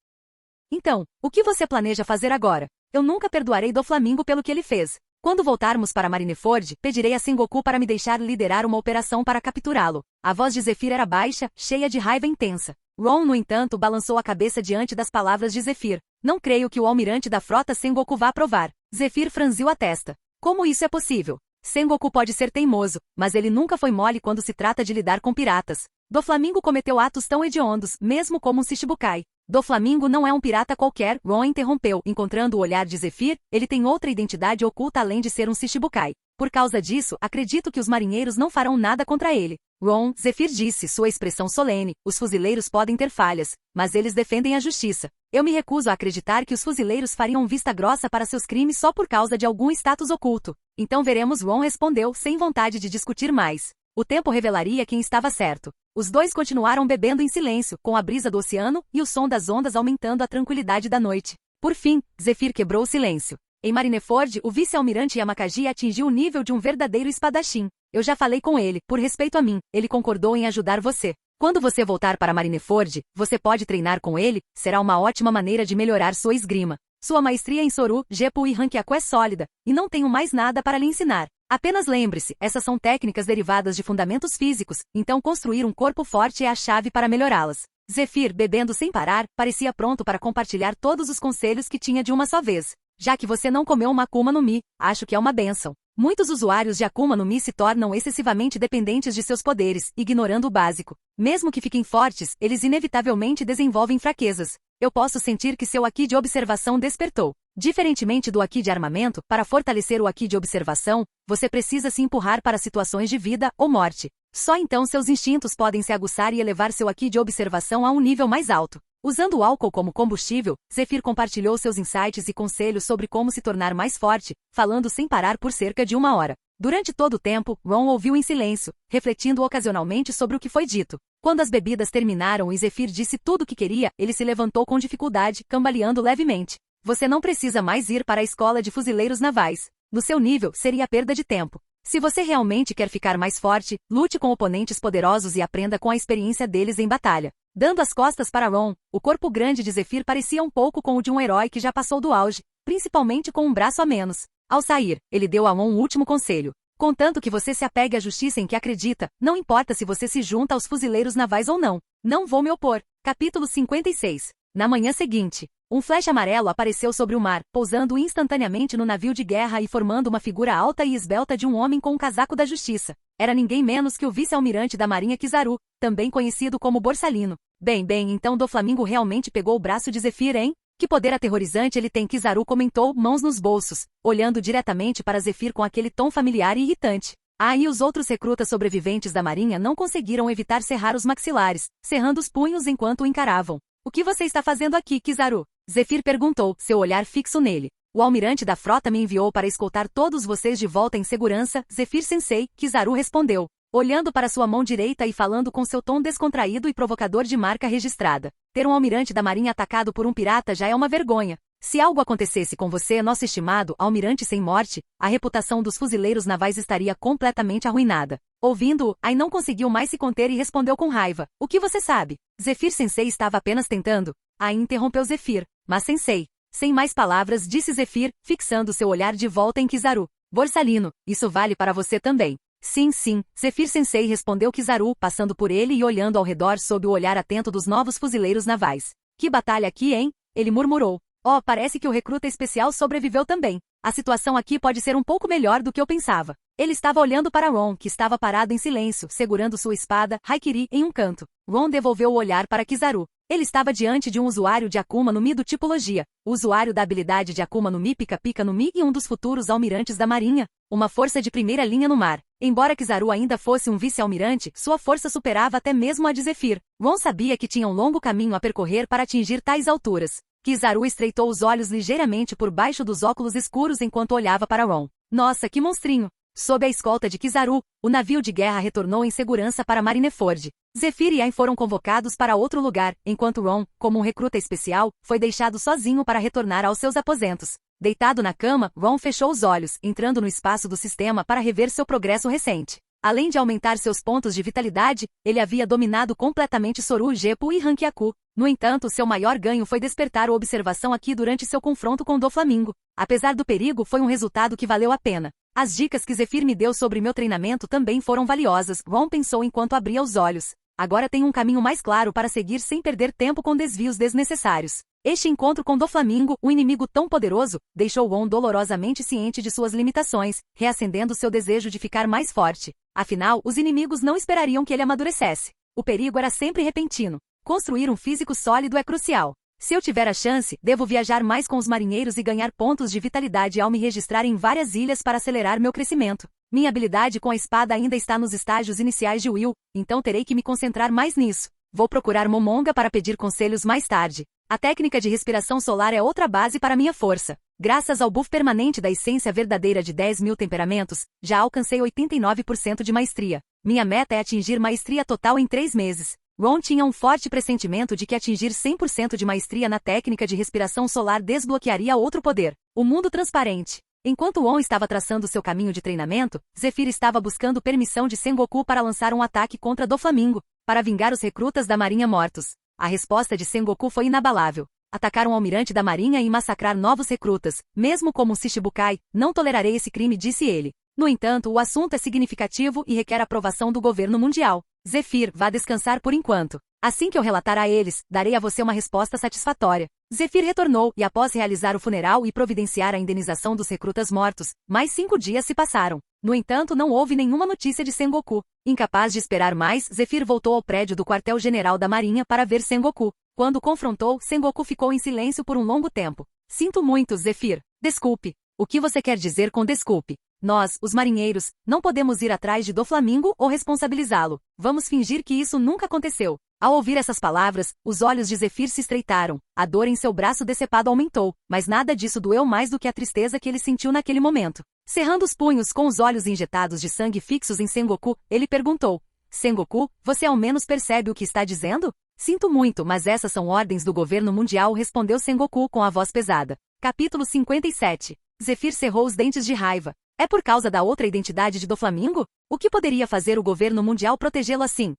Então, o que você planeja fazer agora? Eu nunca perdoarei Doflamingo pelo que ele fez. Quando voltarmos para Marineford, pedirei a Sengoku para me deixar liderar uma operação para capturá-lo. A voz de Zephyr era baixa, cheia de raiva intensa. Ron, no entanto, balançou a cabeça diante das palavras de Zephyr. Não creio que o almirante da frota Sengoku vá aprovar. Zephyr franziu a testa. Como isso é possível? Sengoku pode ser teimoso, mas ele nunca foi mole quando se trata de lidar com piratas. Doflamingo cometeu atos tão hediondos, mesmo como um Shichibukai. Doflamingo não é um pirata qualquer, Ron interrompeu, encontrando o olhar de Zephyr, ele tem outra identidade oculta além de ser um Shichibukai. Por causa disso, acredito que os marinheiros não farão nada contra ele. Ron, Zephyr disse, sua expressão solene, os fuzileiros podem ter falhas, mas eles defendem a justiça. Eu me recuso a acreditar que os fuzileiros fariam vista grossa para seus crimes só por causa de algum status oculto. Então veremos, Ron respondeu, sem vontade de discutir mais. O tempo revelaria quem estava certo. Os dois continuaram bebendo em silêncio, com a brisa do oceano e o som das ondas aumentando a tranquilidade da noite. Por fim, Zephyr quebrou o silêncio. Em Marineford, o vice-almirante Yamakagi atingiu o nível de um verdadeiro espadachim. Eu já falei com ele, por respeito a mim, ele concordou em ajudar você. Quando você voltar para Marineford, você pode treinar com ele, será uma ótima maneira de melhorar sua esgrima. Sua maestria em Soru, Gepo e Rankiaku é sólida, e não tenho mais nada para lhe ensinar. Apenas lembre-se, essas são técnicas derivadas de fundamentos físicos, então construir um corpo forte é a chave para melhorá-las. Zephyr, bebendo sem parar, parecia pronto para compartilhar todos os conselhos que tinha de uma só vez. Já que você não comeu uma Akuma no Mi, acho que é uma bênção. Muitos usuários de Akuma no Mi se tornam excessivamente dependentes de seus poderes, ignorando o básico. Mesmo que fiquem fortes, eles inevitavelmente desenvolvem fraquezas. Eu posso sentir que seu Aki de observação despertou. Diferentemente do Aki de armamento, para fortalecer o Aki de observação, você precisa se empurrar para situações de vida ou morte. Só então seus instintos podem se aguçar e elevar seu Aki de observação a um nível mais alto. Usando o álcool como combustível, Zephyr compartilhou seus insights e conselhos sobre como se tornar mais forte, falando sem parar por cerca de 1 hora. Durante todo o tempo, Ron ouviu em silêncio, refletindo ocasionalmente sobre o que foi dito. Quando as bebidas terminaram e Zephyr disse tudo o que queria, ele se levantou com dificuldade, cambaleando levemente. Você não precisa mais ir para a escola de fuzileiros navais. No seu nível, seria perda de tempo. Se você realmente quer ficar mais forte, lute com oponentes poderosos e aprenda com a experiência deles em batalha. Dando as costas para Ron, o corpo grande de Zephyr parecia um pouco com o de um herói que já passou do auge, principalmente com um braço a menos. Ao sair, ele deu a Ron um último conselho. Contanto que você se apegue à justiça em que acredita, não importa se você se junta aos fuzileiros navais ou não. Não vou me opor. Capítulo 56. Na manhã seguinte, um flash amarelo apareceu sobre o mar, pousando instantaneamente no navio de guerra e formando uma figura alta e esbelta de um homem com um casaco da justiça. Era ninguém menos que o vice-almirante da Marinha Kizaru, também conhecido como Borsalino. Bem, então Doflamingo realmente pegou o braço de Zephyr, hein? Que poder aterrorizante ele tem, Kizaru comentou, mãos nos bolsos, olhando diretamente para Zephyr com aquele tom familiar e irritante. E os outros recrutas sobreviventes da Marinha não conseguiram evitar cerrar os maxilares, cerrando os punhos enquanto o encaravam. O que você está fazendo aqui, Kizaru? Zephyr perguntou, seu olhar fixo nele. O almirante da frota me enviou para escoltar todos vocês de volta em segurança, Zephyr-sensei, Kizaru respondeu, olhando para sua mão direita e falando com seu tom descontraído e provocador de marca registrada. Ter um almirante da Marinha atacado por um pirata já é uma vergonha. Se algo acontecesse com você, nosso estimado almirante sem morte, a reputação dos fuzileiros navais estaria completamente arruinada. Ouvindo-o, Ai não conseguiu mais se conter e respondeu com raiva. O que você sabe? Zephyr-sensei estava apenas tentando. Ai interrompeu Zephyr. Mas sensei. Sem mais palavras, disse Zephyr, fixando seu olhar de volta em Kizaru. Borsalino, isso vale para você também. Sim, Zephyr-sensei respondeu Kizaru, passando por ele e olhando ao redor sob o olhar atento dos novos fuzileiros navais. Que batalha aqui, hein? Ele murmurou. Oh, parece que o recruta especial sobreviveu também. A situação aqui pode ser um pouco melhor do que eu pensava. Ele estava olhando para Ron, que estava parado em silêncio, segurando sua espada, Haikiri, em um canto. Ron devolveu o olhar para Kizaru. Ele estava diante de um usuário de Akuma no Mi do Tipologia, o usuário da habilidade de Akuma no Mi Pica-Pica no Mi e um dos futuros almirantes da Marinha, uma força de primeira linha no mar. Embora Kizaru ainda fosse um vice-almirante, sua força superava até mesmo a de Zephyr. Ron sabia que tinha um longo caminho a percorrer para atingir tais alturas. Kizaru estreitou os olhos ligeiramente por baixo dos óculos escuros enquanto olhava para Ron. Nossa, que monstrinho! Sob a escolta de Kizaru, o navio de guerra retornou em segurança para Marineford. Zephyr e Ai foram convocados para outro lugar, enquanto Ron, como um recruta especial, foi deixado sozinho para retornar aos seus aposentos. Deitado na cama, Ron fechou os olhos, entrando no espaço do sistema para rever seu progresso recente. Além de aumentar seus pontos de vitalidade, ele havia dominado completamente Soru Geppo e Rankiaku. No entanto, seu maior ganho foi despertar a observação aqui durante seu confronto com Doflamingo. Apesar do perigo, foi um resultado que valeu a pena. As dicas que Zephyr me deu sobre meu treinamento também foram valiosas, Ron pensou enquanto abria os olhos. Agora tenho um caminho mais claro para seguir sem perder tempo com desvios desnecessários. Este encontro com Doflamingo, um inimigo tão poderoso, deixou Ron dolorosamente ciente de suas limitações, reacendendo seu desejo de ficar mais forte. Afinal, os inimigos não esperariam que ele amadurecesse. O perigo era sempre repentino. Construir um físico sólido é crucial. Se eu tiver a chance, devo viajar mais com os marinheiros e ganhar pontos de vitalidade ao me registrar em várias ilhas para acelerar meu crescimento. Minha habilidade com a espada ainda está nos estágios iniciais de Will, então terei que me concentrar mais nisso. Vou procurar Momonga para pedir conselhos mais tarde. A técnica de respiração solar é outra base para minha força. Graças ao buff permanente da essência verdadeira de 10.000 temperamentos, já alcancei 89% de maestria. Minha meta é atingir maestria total em 3 meses. Ron tinha um forte pressentimento de que atingir 100% de maestria na técnica de respiração solar desbloquearia outro poder, o mundo transparente. Enquanto Ron estava traçando seu caminho de treinamento, Zephyr estava buscando permissão de Sengoku para lançar um ataque contra Doflamingo, para vingar os recrutas da Marinha mortos. A resposta de Sengoku foi inabalável. Atacar um almirante da Marinha e massacrar novos recrutas, mesmo como um Shichibukai, não tolerarei esse crime, disse ele. No entanto, o assunto é significativo e requer aprovação do governo mundial. Zephyr, vá descansar por enquanto. Assim que eu relatar a eles, darei a você uma resposta satisfatória. Zephyr retornou, e após realizar o funeral e providenciar a indenização dos recrutas mortos, mais 5 dias se passaram. No entanto, não houve nenhuma notícia de Sengoku. Incapaz de esperar mais, Zephyr voltou ao prédio do quartel-general da Marinha para ver Sengoku. Quando o confrontou, Sengoku ficou em silêncio por um longo tempo. Sinto muito, Zephyr. Desculpe. O que você quer dizer com desculpe? Nós, os marinheiros, não podemos ir atrás de Doflamingo ou responsabilizá-lo. Vamos fingir que isso nunca aconteceu. Ao ouvir essas palavras, os olhos de Zephyr se estreitaram. A dor em seu braço decepado aumentou, mas nada disso doeu mais do que a tristeza que ele sentiu naquele momento. Cerrando os punhos com os olhos injetados de sangue fixos em Sengoku, ele perguntou: Sengoku, você ao menos percebe o que está dizendo? Sinto muito, mas essas são ordens do governo mundial, respondeu Sengoku com a voz pesada. Capítulo 57. Zephyr cerrou os dentes de raiva. É por causa da outra identidade de Doflamingo? O que poderia fazer o governo mundial protegê-lo assim?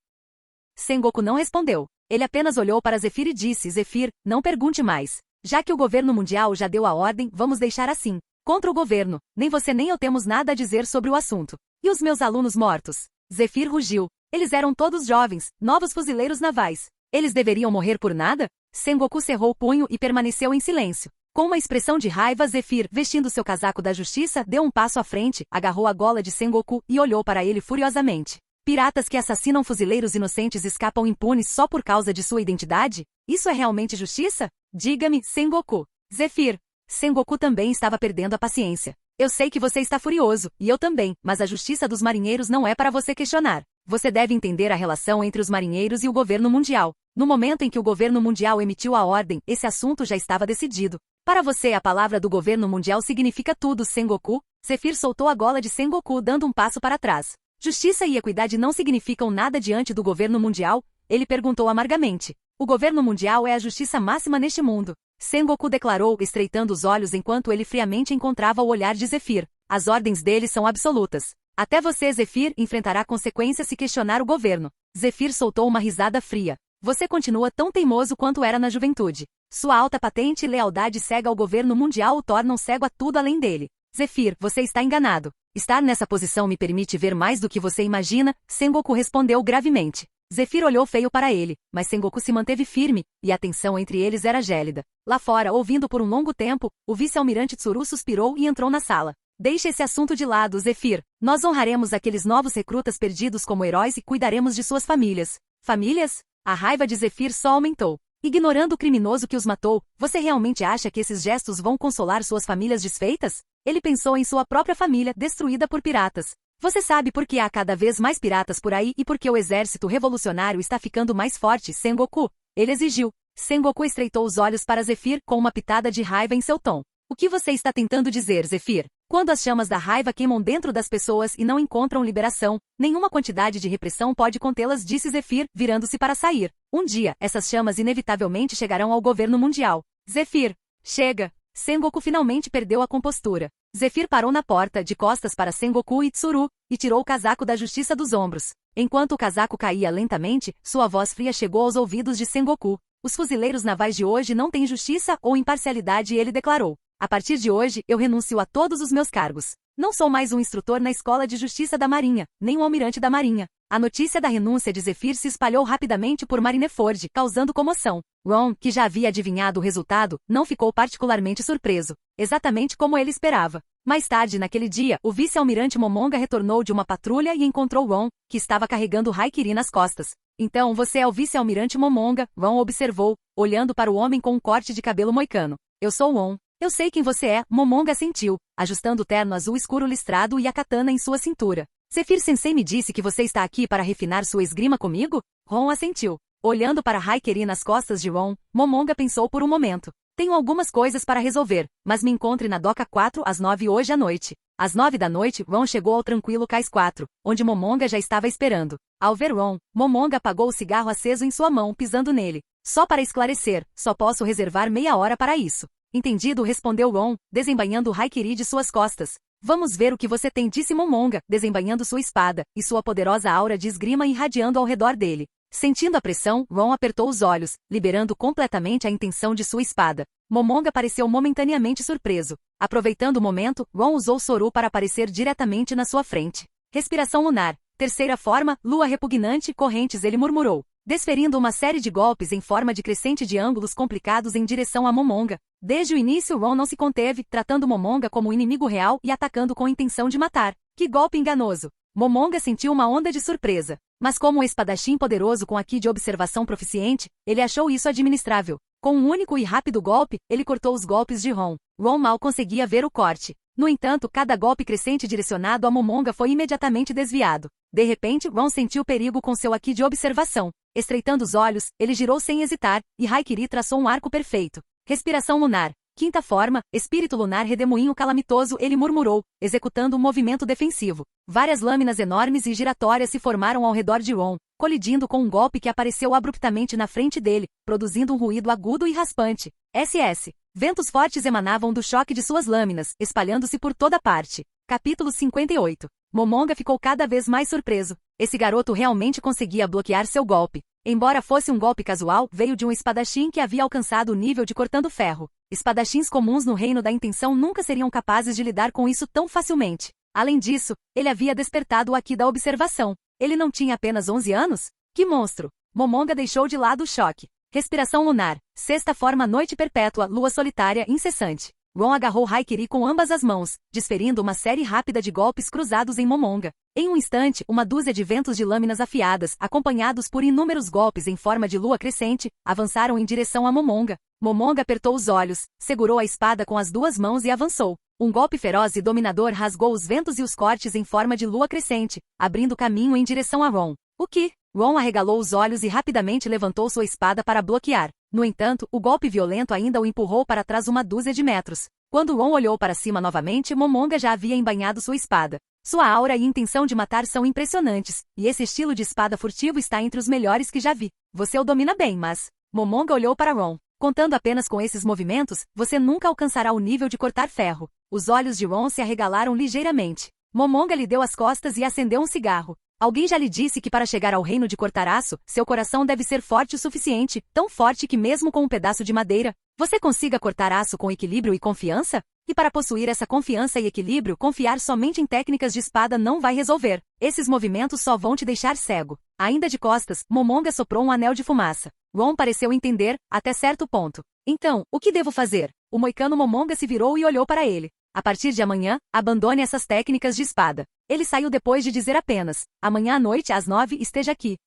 Sengoku não respondeu. Ele apenas olhou para Zephyr e disse: Zephyr, não pergunte mais. Já que o governo mundial já deu a ordem, vamos deixar assim. Contra o governo, nem você nem eu temos nada a dizer sobre o assunto. E os meus alunos mortos? Zephyr rugiu. Eles eram todos jovens, novos fuzileiros navais. Eles deveriam morrer por nada? Sengoku cerrou o punho e permaneceu em silêncio. Com uma expressão de raiva, Zephyr, vestindo seu casaco da justiça, deu um passo à frente, agarrou a gola de Sengoku e olhou para ele furiosamente. Piratas que assassinam fuzileiros inocentes escapam impunes só por causa de sua identidade? Isso é realmente justiça? Diga-me, Sengoku. Zephyr. Sengoku também estava perdendo a paciência. Eu sei que você está furioso, e eu também, mas a justiça dos marinheiros não é para você questionar. Você deve entender a relação entre os marinheiros e o governo mundial. No momento em que o governo mundial emitiu a ordem, esse assunto já estava decidido. Para você, a palavra do governo mundial significa tudo, Sengoku. Zephyr soltou a gola de Sengoku, dando um passo para trás. Justiça e equidade não significam nada diante do governo mundial? Ele perguntou amargamente. O governo mundial é a justiça máxima neste mundo. Sengoku declarou, estreitando os olhos enquanto ele friamente encontrava o olhar de Zephyr. As ordens dele são absolutas. Até você, Zephyr, enfrentará consequências se questionar o governo. Zephyr soltou uma risada fria. Você continua tão teimoso quanto era na juventude. Sua alta patente e lealdade cega ao governo mundial o tornam cego a tudo além dele. Zephyr, você está enganado. Estar nessa posição me permite ver mais do que você imagina, Sengoku respondeu gravemente. Zephyr olhou feio para ele, mas Sengoku se manteve firme, e a tensão entre eles era gélida. Lá fora, ouvindo por um longo tempo, o vice-almirante Tsuru suspirou e entrou na sala. Deixe esse assunto de lado, Zephyr. Nós honraremos aqueles novos recrutas perdidos como heróis e cuidaremos de suas famílias. Famílias? A raiva de Zephyr só aumentou. Ignorando o criminoso que os matou, você realmente acha que esses gestos vão consolar suas famílias desfeitas? Ele pensou em sua própria família, destruída por piratas. Você sabe por que há cada vez mais piratas por aí e por que o exército revolucionário está ficando mais forte, Sengoku? Ele exigiu. Sengoku estreitou os olhos para Zephyr com uma pitada de raiva em seu tom. O que você está tentando dizer, Zephyr? Quando as chamas da raiva queimam dentro das pessoas e não encontram liberação, nenhuma quantidade de repressão pode contê-las, disse Zephyr, virando-se para sair. Um dia, essas chamas inevitavelmente chegarão ao governo mundial. Zephyr. Chega. Sengoku finalmente perdeu a compostura. Zephyr parou na porta, de costas para Sengoku e Tsuru, e tirou o casaco da justiça dos ombros. Enquanto o casaco caía lentamente, sua voz fria chegou aos ouvidos de Sengoku. Os fuzileiros navais de hoje não têm justiça ou imparcialidade, ele declarou. A partir de hoje, eu renuncio a todos os meus cargos. Não sou mais um instrutor na Escola de Justiça da Marinha, nem um almirante da Marinha. A notícia da renúncia de Zephyr se espalhou rapidamente por Marineford, causando comoção. Ron, que já havia adivinhado o resultado, não ficou particularmente surpreso. Exatamente como ele esperava. Mais tarde naquele dia, o vice-almirante Momonga retornou de uma patrulha e encontrou Ron, que estava carregando Haikiri nas costas. Então você é o vice-almirante Momonga, Ron observou, olhando para o homem com um corte de cabelo moicano. Eu sou Ron. Eu sei quem você é, Momonga assentiu, ajustando o terno azul escuro listrado e a katana em sua cintura. Zephyr-sensei me disse que você está aqui para refinar sua esgrima comigo? Ron assentiu. Olhando para Haikiri nas costas de Ron, Momonga pensou por um momento. Tenho algumas coisas para resolver, mas me encontre na Doca 4 às 9 hoje à noite. Às 9 da noite, Ron chegou ao tranquilo Cais 4, onde Momonga já estava esperando. Ao ver Ron, Momonga apagou o cigarro aceso em sua mão, pisando nele. Só para esclarecer, só posso reservar meia hora para isso. Entendido, respondeu Ron, desembainhando o Haikiri de suas costas. Vamos ver o que você tem, disse Momonga, desembainhando sua espada, e sua poderosa aura de esgrima irradiando ao redor dele. Sentindo a pressão, Ron apertou os olhos, liberando completamente a intenção de sua espada. Momonga pareceu momentaneamente surpreso. Aproveitando o momento, Ron usou Soru para aparecer diretamente na sua frente. Respiração lunar. Terceira forma, lua repugnante, correntes, ele murmurou, desferindo uma série de golpes em forma de crescente de ângulos complicados em direção a Momonga. Desde o início, Ron não se conteve, tratando Momonga como um inimigo real e atacando com a intenção de matar. Que golpe enganoso! Momonga sentiu uma onda de surpresa. Mas como um espadachim poderoso com Ki de observação proficiente, ele achou isso administrável. Com um único e rápido golpe, ele cortou os golpes de Ron. Ron mal conseguia ver o corte. No entanto, cada golpe crescente direcionado a Momonga foi imediatamente desviado. De repente, Ron sentiu perigo com seu Ki de observação. Estreitando os olhos, ele girou sem hesitar, e Haikiri traçou um arco perfeito. Respiração lunar. Quinta forma, espírito lunar redemoinho calamitoso, ele murmurou, executando um movimento defensivo. Várias lâminas enormes e giratórias se formaram ao redor de Ron, colidindo com um golpe que apareceu abruptamente na frente dele, produzindo um ruído agudo e raspante. SS. Ventos fortes emanavam do choque de suas lâminas, espalhando-se por toda parte. Capítulo 58. Momonga ficou cada vez mais surpreso. Esse garoto realmente conseguia bloquear seu golpe. Embora fosse um golpe casual, veio de um espadachim que havia alcançado o nível de cortando ferro. Espadachins comuns no reino da intenção nunca seriam capazes de lidar com isso tão facilmente. Além disso, ele havia despertado o Ki da observação. Ele não tinha apenas 11 anos? Que monstro! Momonga deixou de lado o choque. Respiração lunar. Sexta forma, noite perpétua, lua solitária, incessante. Ron agarrou Haikiri com ambas as mãos, desferindo uma série rápida de golpes cruzados em Momonga. Em um instante, uma dúzia de ventos de lâminas afiadas, acompanhados por inúmeros golpes em forma de lua crescente, avançaram em direção a Momonga. Momonga apertou os olhos, segurou a espada com as duas mãos e avançou. Um golpe feroz e dominador rasgou os ventos e os cortes em forma de lua crescente, abrindo caminho em direção a Ron. O que? Ron arregalou os olhos e rapidamente levantou sua espada para bloquear. No entanto, o golpe violento ainda o empurrou para trás uma dúzia de metros. Quando Ron olhou para cima novamente, Momonga já havia embainhado sua espada. Sua aura e intenção de matar são impressionantes, e esse estilo de espada furtivo está entre os melhores que já vi. Você o domina bem, mas... Momonga olhou para Ron. Contando apenas com esses movimentos, você nunca alcançará o nível de cortar ferro. Os olhos de Ron se arregalaram ligeiramente. Momonga lhe deu as costas e acendeu um cigarro. Alguém já lhe disse que para chegar ao reino de cortar aço, seu coração deve ser forte o suficiente, tão forte que mesmo com um pedaço de madeira, você consiga cortar aço com equilíbrio e confiança? E para possuir essa confiança e equilíbrio, confiar somente em técnicas de espada não vai resolver. Esses movimentos só vão te deixar cego. Ainda de costas, Momonga soprou um anel de fumaça. Ron pareceu entender, até certo ponto. Então, o que devo fazer? O moicano Momonga se virou e olhou para ele. A partir de amanhã, abandone essas técnicas de espada. Ele saiu depois de dizer apenas, amanhã à noite às 9 esteja aqui.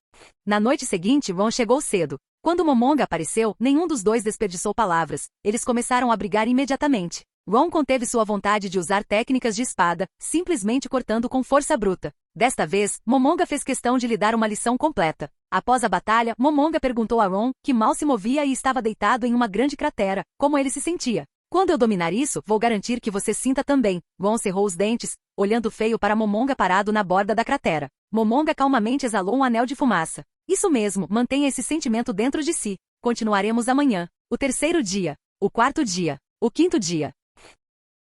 Na noite seguinte, Ron chegou cedo. Quando Momonga apareceu, nenhum dos dois desperdiçou palavras. Eles começaram a brigar imediatamente. Ron conteve sua vontade de usar técnicas de espada, simplesmente cortando com força bruta. Desta vez, Momonga fez questão de lhe dar uma lição completa. Após a batalha, Momonga perguntou a Ron, que mal se movia e estava deitado em uma grande cratera, como ele se sentia. Quando eu dominar isso, vou garantir que você sinta também. Ron cerrou os dentes, olhando feio para Momonga parado na borda da cratera. Momonga calmamente exalou um anel de fumaça. Isso mesmo, mantenha esse sentimento dentro de si. Continuaremos amanhã. O terceiro dia. O quarto dia. O quinto dia.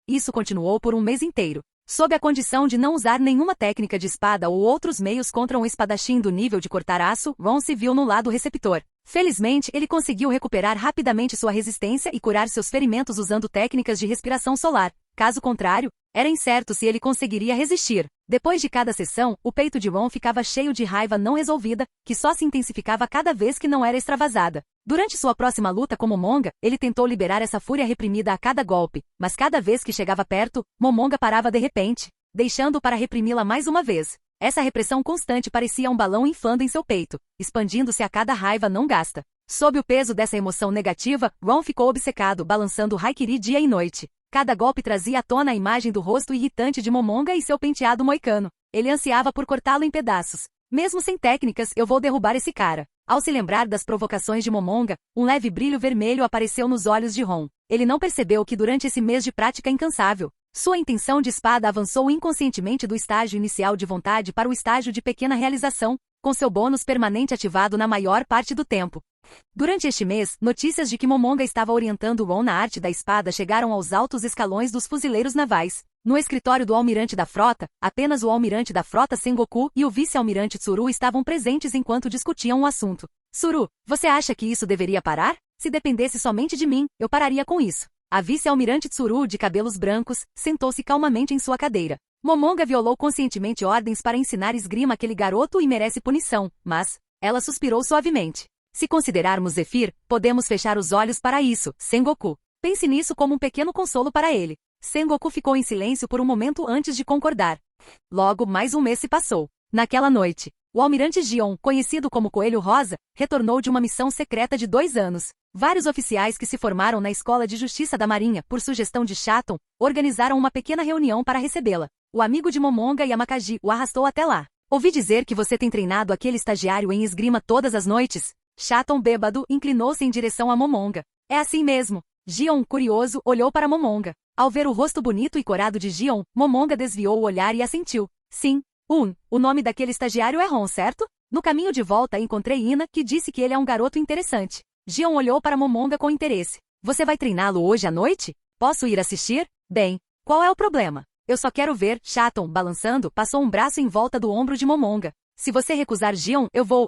Isso continuou por um mês inteiro. Sob a condição de não usar nenhuma técnica de espada ou outros meios contra um espadachim do nível de cortar aço, Ron se viu no lado receptor. Felizmente, ele conseguiu recuperar rapidamente sua resistência e curar seus ferimentos usando técnicas de respiração solar. Caso contrário, era incerto se ele conseguiria resistir. Depois de cada sessão, o peito de Ron ficava cheio de raiva não resolvida, que só se intensificava cada vez que não era extravasada. Durante sua próxima luta com Momonga, ele tentou liberar essa fúria reprimida a cada golpe, mas cada vez que chegava perto, Momonga parava de repente, deixando-o para reprimi-la mais uma vez. Essa repressão constante parecia um balão inflando em seu peito, expandindo-se a cada raiva não gasta. Sob o peso dessa emoção negativa, Ron ficou obcecado, balançando Haikiri dia e noite. Cada golpe trazia à tona a imagem do rosto irritante de Momonga e seu penteado moicano. Ele ansiava por cortá-lo em pedaços. Mesmo sem técnicas, eu vou derrubar esse cara. Ao se lembrar das provocações de Momonga, um leve brilho vermelho apareceu nos olhos de Ron. Ele não percebeu que durante esse mês de prática incansável, sua intenção de espada avançou inconscientemente do estágio inicial de vontade para o estágio de pequena realização, com seu bônus permanente ativado na maior parte do tempo. Durante este mês, notícias de que Momonga estava orientando Ron na arte da espada chegaram aos altos escalões dos fuzileiros navais. No escritório do almirante da frota, apenas o almirante da frota Sengoku e o vice-almirante Tsuru estavam presentes enquanto discutiam o assunto. Tsuru, você acha que isso deveria parar? Se dependesse somente de mim, eu pararia com isso. A vice-almirante Tsuru, de cabelos brancos, sentou-se calmamente em sua cadeira. Momonga violou conscientemente ordens para ensinar esgrima àquele garoto e merece punição, mas... Ela suspirou suavemente. Se considerarmos Zephyr, podemos fechar os olhos para isso, Sengoku. Pense nisso como um pequeno consolo para ele. Sengoku ficou em silêncio por um momento antes de concordar. Logo, mais um mês se passou. Naquela noite, o almirante Gion, conhecido como Coelho Rosa, retornou de uma missão secreta de 2 anos. Vários oficiais que se formaram na Escola de Justiça da Marinha, por sugestão de Shaton, organizaram uma pequena reunião para recebê-la. O amigo de Momonga, Yamakaji, o arrastou até lá. Ouvi dizer que você tem treinado aquele estagiário em esgrima todas as noites? Shaton, bêbado, inclinou-se em direção a Momonga. É assim mesmo. Gion, curioso, olhou para Momonga. Ao ver o rosto bonito e corado de Gion, Momonga desviou o olhar e assentiu. Sim. O nome daquele estagiário é Ron, certo? No caminho de volta encontrei Ina, que disse que ele é um garoto interessante. Gion olhou para Momonga com interesse. Você vai treiná-lo hoje à noite? Posso ir assistir? Bem, qual é o problema? Eu só quero ver. Shaton, balançando, passou um braço em volta do ombro de Momonga. Se você recusar Gion, eu vou.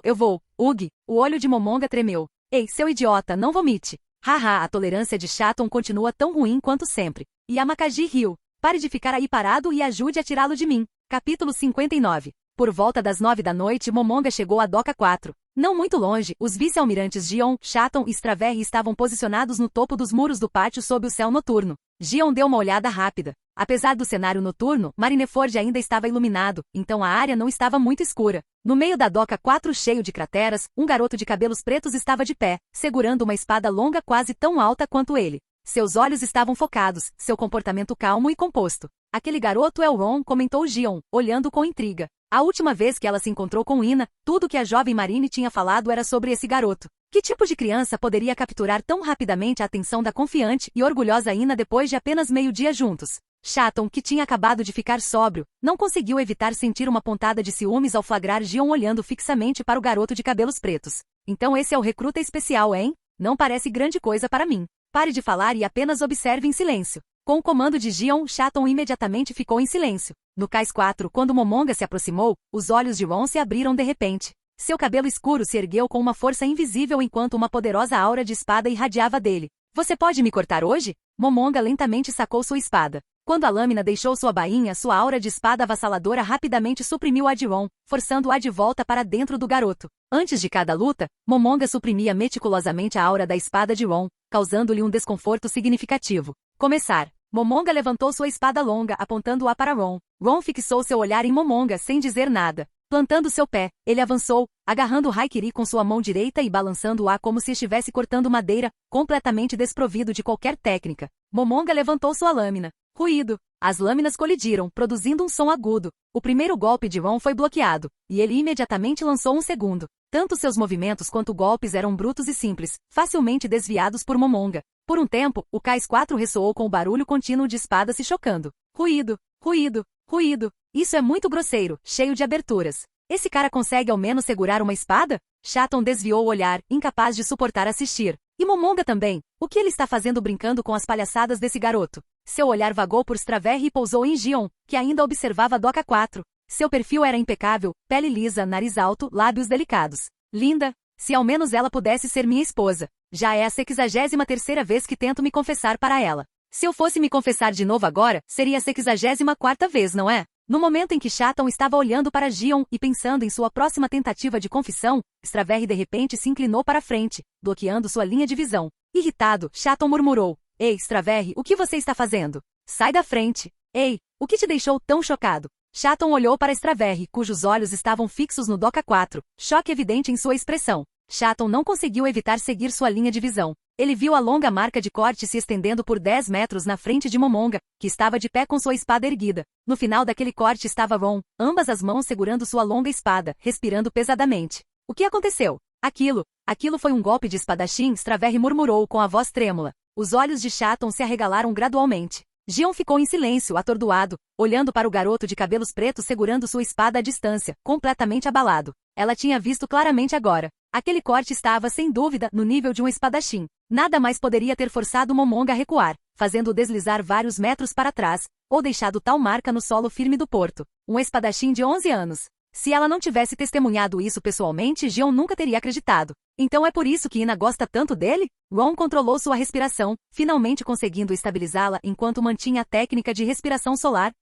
Ugi. O olho de Momonga tremeu. Ei, seu idiota, não vomite. Haha, a tolerância de Shaton continua tão ruim quanto sempre. Yamakaji riu. Pare de ficar aí parado e ajude a tirá-lo de mim. Capítulo 59. Por volta das 9 da noite, Momonga chegou à Doca 4. Não muito longe, os vice-almirantes Gion, Shaton e Straverri estavam posicionados no topo dos muros do pátio sob o céu noturno. Gion deu uma olhada rápida. Apesar do cenário noturno, Marineford ainda estava iluminado, então a área não estava muito escura. No meio da Doca 4 cheio de crateras, um garoto de cabelos pretos estava de pé, segurando uma espada longa quase tão alta quanto ele. Seus olhos estavam focados, seu comportamento calmo e composto. Aquele garoto é o Ron, comentou Gion, olhando com intriga. A última vez que ela se encontrou com Ina, tudo que a jovem Marine tinha falado era sobre esse garoto. Que tipo de criança poderia capturar tão rapidamente a atenção da confiante e orgulhosa Ina depois de apenas meio-dia juntos? Shaton, que tinha acabado de ficar sóbrio, não conseguiu evitar sentir uma pontada de ciúmes ao flagrar Gion olhando fixamente para o garoto de cabelos pretos. Então esse é o recruta especial, hein? Não parece grande coisa para mim. Pare de falar e apenas observe em silêncio. Com o comando de Gion, Shaton imediatamente ficou em silêncio. No cais 4, quando Momonga se aproximou, os olhos de Ron se abriram de repente. Seu cabelo escuro se ergueu com uma força invisível enquanto uma poderosa aura de espada irradiava dele. Você pode me cortar hoje? Momonga lentamente sacou sua espada. Quando a lâmina deixou sua bainha, sua aura de espada avassaladora rapidamente suprimiu a de Ron, forçando-a de volta para dentro do garoto. Antes de cada luta, Momonga suprimia meticulosamente a aura da espada de Ron, causando-lhe um desconforto significativo. Começar. Momonga levantou sua espada longa, apontando-a para Ron. Ron fixou seu olhar em Momonga sem dizer nada. Plantando seu pé, ele avançou, agarrando o Haikiri com sua mão direita e balançando-a como se estivesse cortando madeira, completamente desprovido de qualquer técnica. Momonga levantou sua lâmina. Ruído. As lâminas colidiram, produzindo um som agudo. O primeiro golpe de Ron foi bloqueado, e ele imediatamente lançou um segundo. Tanto seus movimentos quanto golpes eram brutos e simples, facilmente desviados por Momonga. Por um tempo, o cais 4 ressoou com o barulho contínuo de espadas se chocando. Ruído, ruído, ruído. Isso é muito grosseiro, cheio de aberturas. Esse cara consegue ao menos segurar uma espada? Shaton desviou o olhar, incapaz de suportar assistir. E Momonga também. O que ele está fazendo brincando com as palhaçadas desse garoto? Seu olhar vagou por Straverri e pousou em Gion, que ainda observava a Doca 4. Seu perfil era impecável, pele lisa, nariz alto, lábios delicados. Linda. Se ao menos ela pudesse ser minha esposa. Já é a 63ª vez que tento me confessar para ela. Se eu fosse me confessar de novo agora, seria a 64ª vez, não é? No momento em que Shaton estava olhando para Gion e pensando em sua próxima tentativa de confissão, Straverri de repente se inclinou para frente, bloqueando sua linha de visão. Irritado, Shaton murmurou. Ei, Straverri, o que você está fazendo? Sai da frente. Ei, o que te deixou tão chocado? Shaton olhou para Straverri, cujos olhos estavam fixos no Doca 4, choque evidente em sua expressão. Shaton não conseguiu evitar seguir sua linha de visão. Ele viu a longa marca de corte se estendendo por 10 metros na frente de Momonga, que estava de pé com sua espada erguida. No final daquele corte estava Ron, ambas as mãos segurando sua longa espada, respirando pesadamente. O que aconteceu? Aquilo foi um golpe de espadachim, Straverri murmurou com a voz trêmula. Os olhos de Shaton se arregalaram gradualmente. Gion ficou em silêncio, atordoado, olhando para o garoto de cabelos pretos segurando sua espada à distância, completamente abalado. Ela tinha visto claramente agora. Aquele corte estava, sem dúvida, no nível de um espadachim. Nada mais poderia ter forçado Momonga a recuar, fazendo-o deslizar vários metros para trás, ou deixado tal marca no solo firme do porto. Um espadachim de 11 anos. Se ela não tivesse testemunhado isso pessoalmente, Gion nunca teria acreditado. Então é por isso que Ina gosta tanto dele? Ron controlou sua respiração, finalmente conseguindo estabilizá-la enquanto mantinha a técnica de respiração solar.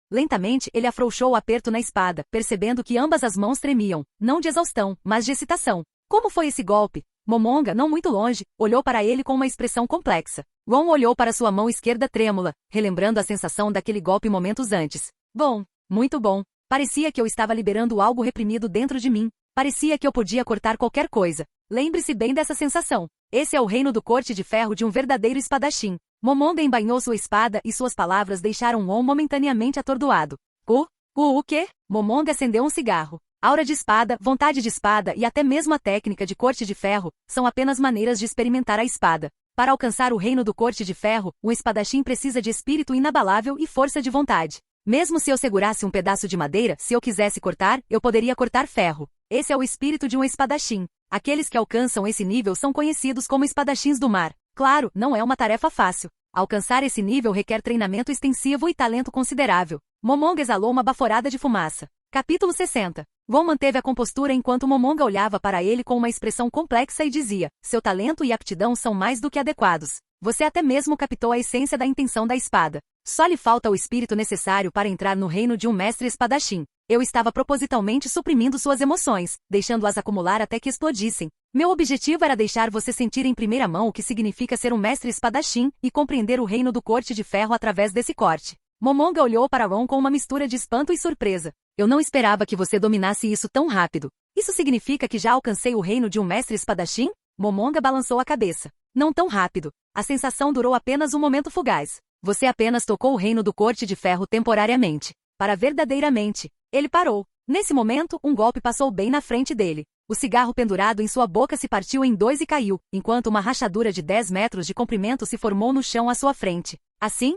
Lentamente, ele afrouxou o aperto na espada, percebendo que ambas as mãos tremiam, não de exaustão, mas de excitação. Como foi esse golpe? Momonga, não muito longe, olhou para ele com uma expressão complexa. Ron olhou para sua mão esquerda trêmula, relembrando a sensação daquele golpe momentos antes. Bom, muito bom. Parecia que eu estava liberando algo reprimido dentro de mim. Parecia que eu podia cortar qualquer coisa. Lembre-se bem dessa sensação. Esse é o reino do corte de ferro de um verdadeiro espadachim. Momonga embainhou sua espada e suas palavras deixaram Ron momentaneamente atordoado. O quê? Momonga acendeu um cigarro. Aura de espada, vontade de espada e até mesmo a técnica de corte de ferro são apenas maneiras de experimentar a espada. Para alcançar o reino do corte de ferro, um espadachim precisa de espírito inabalável e força de vontade. Mesmo se eu segurasse um pedaço de madeira, se eu quisesse cortar, eu poderia cortar ferro. Esse é o espírito de um espadachim. Aqueles que alcançam esse nível são conhecidos como espadachins do mar. Claro, não é uma tarefa fácil. Alcançar esse nível requer treinamento extensivo e talento considerável. Momonga exalou uma baforada de fumaça. Capítulo 60. Ron manteve a compostura enquanto Momonga olhava para ele com uma expressão complexa e dizia: seu talento e aptidão são mais do que adequados. Você até mesmo captou a essência da intenção da espada. Só lhe falta o espírito necessário para entrar no reino de um mestre espadachim. Eu estava propositalmente suprimindo suas emoções, deixando-as acumular até que explodissem. Meu objetivo era deixar você sentir em primeira mão o que significa ser um mestre espadachim e compreender o reino do corte de ferro através desse corte. Momonga olhou para Ron com uma mistura de espanto e surpresa. Eu não esperava que você dominasse isso tão rápido. Isso significa que já alcancei o reino de um mestre espadachim? Momonga balançou a cabeça. Não tão rápido. A sensação durou apenas um momento fugaz. Você apenas tocou o reino do corte de ferro temporariamente. Para verdadeiramente. Ele parou. Nesse momento, um golpe passou bem na frente dele. O cigarro pendurado em sua boca se partiu em dois e caiu, enquanto uma rachadura de 10 metros de comprimento se formou no chão à sua frente. Assim,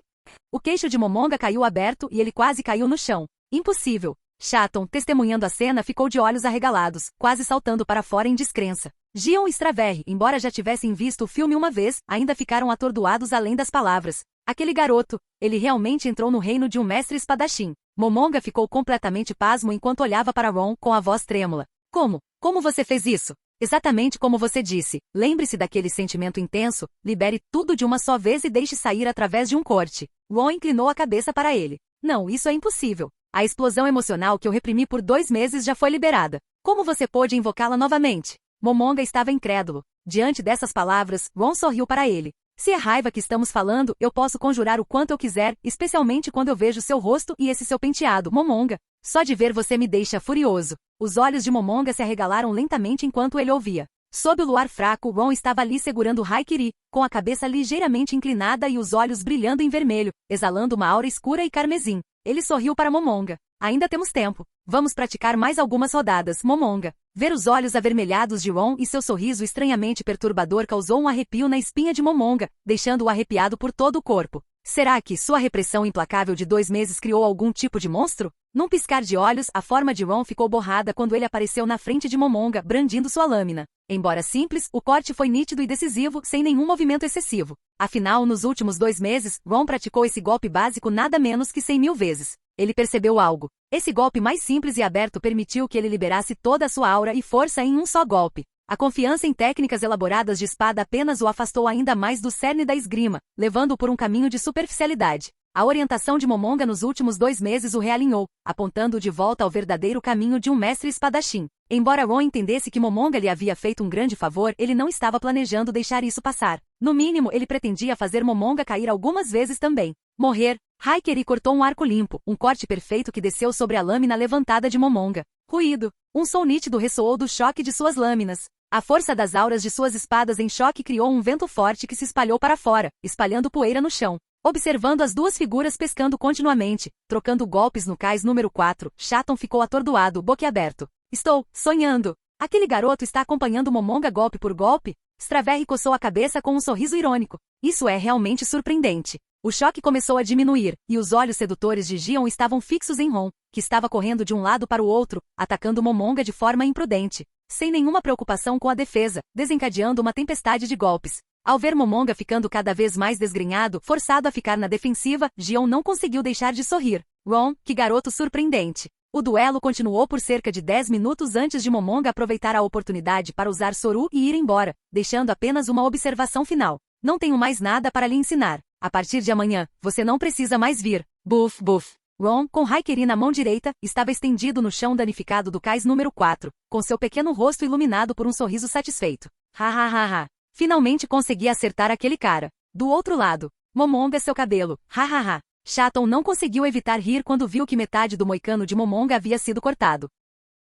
o queixo de Momonga caiu aberto e ele quase caiu no chão. Impossível. Shatton, testemunhando a cena, ficou de olhos arregalados, quase saltando para fora em descrença. Gion e Straverre, embora já tivessem visto o filme uma vez, ainda ficaram atordoados além das palavras. Aquele garoto, ele realmente entrou no reino de um mestre espadachim. Momonga ficou completamente pasmo enquanto olhava para Ron com a voz trêmula. Como você fez isso? Exatamente como você disse. Lembre-se daquele sentimento intenso, libere tudo de uma só vez e deixe sair através de um corte. Ron inclinou a cabeça para ele. Não, isso é impossível. A explosão emocional que eu reprimi por 2 meses já foi liberada. Como você pôde invocá-la novamente? Momonga estava incrédulo. Diante dessas palavras, Ron sorriu para ele. Se é raiva que estamos falando, eu posso conjurar o quanto eu quiser, especialmente quando eu vejo seu rosto e esse seu penteado, Momonga. Só de ver você me deixa furioso. Os olhos de Momonga se arregalaram lentamente enquanto ele ouvia. Sob o luar fraco, Ron estava ali segurando Haikiri, com a cabeça ligeiramente inclinada e os olhos brilhando em vermelho, exalando uma aura escura e carmesim. Ele sorriu para Momonga. Ainda temos tempo. Vamos praticar mais algumas rodadas, Momonga. Ver os olhos avermelhados de Ron e seu sorriso estranhamente perturbador causou um arrepio na espinha de Momonga, deixando-o arrepiado por todo o corpo. Será que sua repressão implacável de 2 meses criou algum tipo de monstro? Num piscar de olhos, a forma de Ron ficou borrada quando ele apareceu na frente de Momonga, brandindo sua lâmina. Embora simples, o corte foi nítido e decisivo, sem nenhum movimento excessivo. Afinal, nos últimos 2 meses, Ron praticou esse golpe básico nada menos que 100.000 vezes. Ele percebeu algo. Esse golpe mais simples e aberto permitiu que ele liberasse toda a sua aura e força em um só golpe. A confiança em técnicas elaboradas de espada apenas o afastou ainda mais do cerne da esgrima, levando-o por um caminho de superficialidade. A orientação de Momonga nos últimos 2 meses o realinhou, apontando-o de volta ao verdadeiro caminho de um mestre espadachim. Embora Ron entendesse que Momonga lhe havia feito um grande favor, ele não estava planejando deixar isso passar. No mínimo, ele pretendia fazer Momonga cair algumas vezes também. Morrer. Haikiri cortou um arco limpo, um corte perfeito que desceu sobre a lâmina levantada de Momonga. Ruído. Um som nítido ressoou do choque de suas lâminas. A força das auras de suas espadas em choque criou um vento forte que se espalhou para fora, espalhando poeira no chão. Observando as duas figuras pescando continuamente, trocando golpes no cais número 4, Shatton ficou atordoado, boquiaberto. Estou sonhando. Aquele garoto está acompanhando Momonga golpe por golpe? Straverre coçou a cabeça com um sorriso irônico. Isso é realmente surpreendente. O choque começou a diminuir, e os olhos sedutores de Gion estavam fixos em Ron, que estava correndo de um lado para o outro, atacando Momonga de forma imprudente, sem nenhuma preocupação com a defesa, desencadeando uma tempestade de golpes. Ao ver Momonga ficando cada vez mais desgrenhado, forçado a ficar na defensiva, Gion não conseguiu deixar de sorrir. Ron, que garoto surpreendente. O duelo continuou por cerca de 10 minutos antes de Momonga aproveitar a oportunidade para usar Soru e ir embora, deixando apenas uma observação final. Não tenho mais nada para lhe ensinar. A partir de amanhã, você não precisa mais vir. Buf, buf. Ron, com Raikiri na mão direita, estava estendido no chão danificado do cais número 4, com seu pequeno rosto iluminado por um sorriso satisfeito. Ha ha ha ha. Finalmente consegui acertar aquele cara. Do outro lado, Momonga é seu cabelo. Ha ha ha. Chaton não conseguiu evitar rir quando viu que metade do moicano de Momonga havia sido cortado.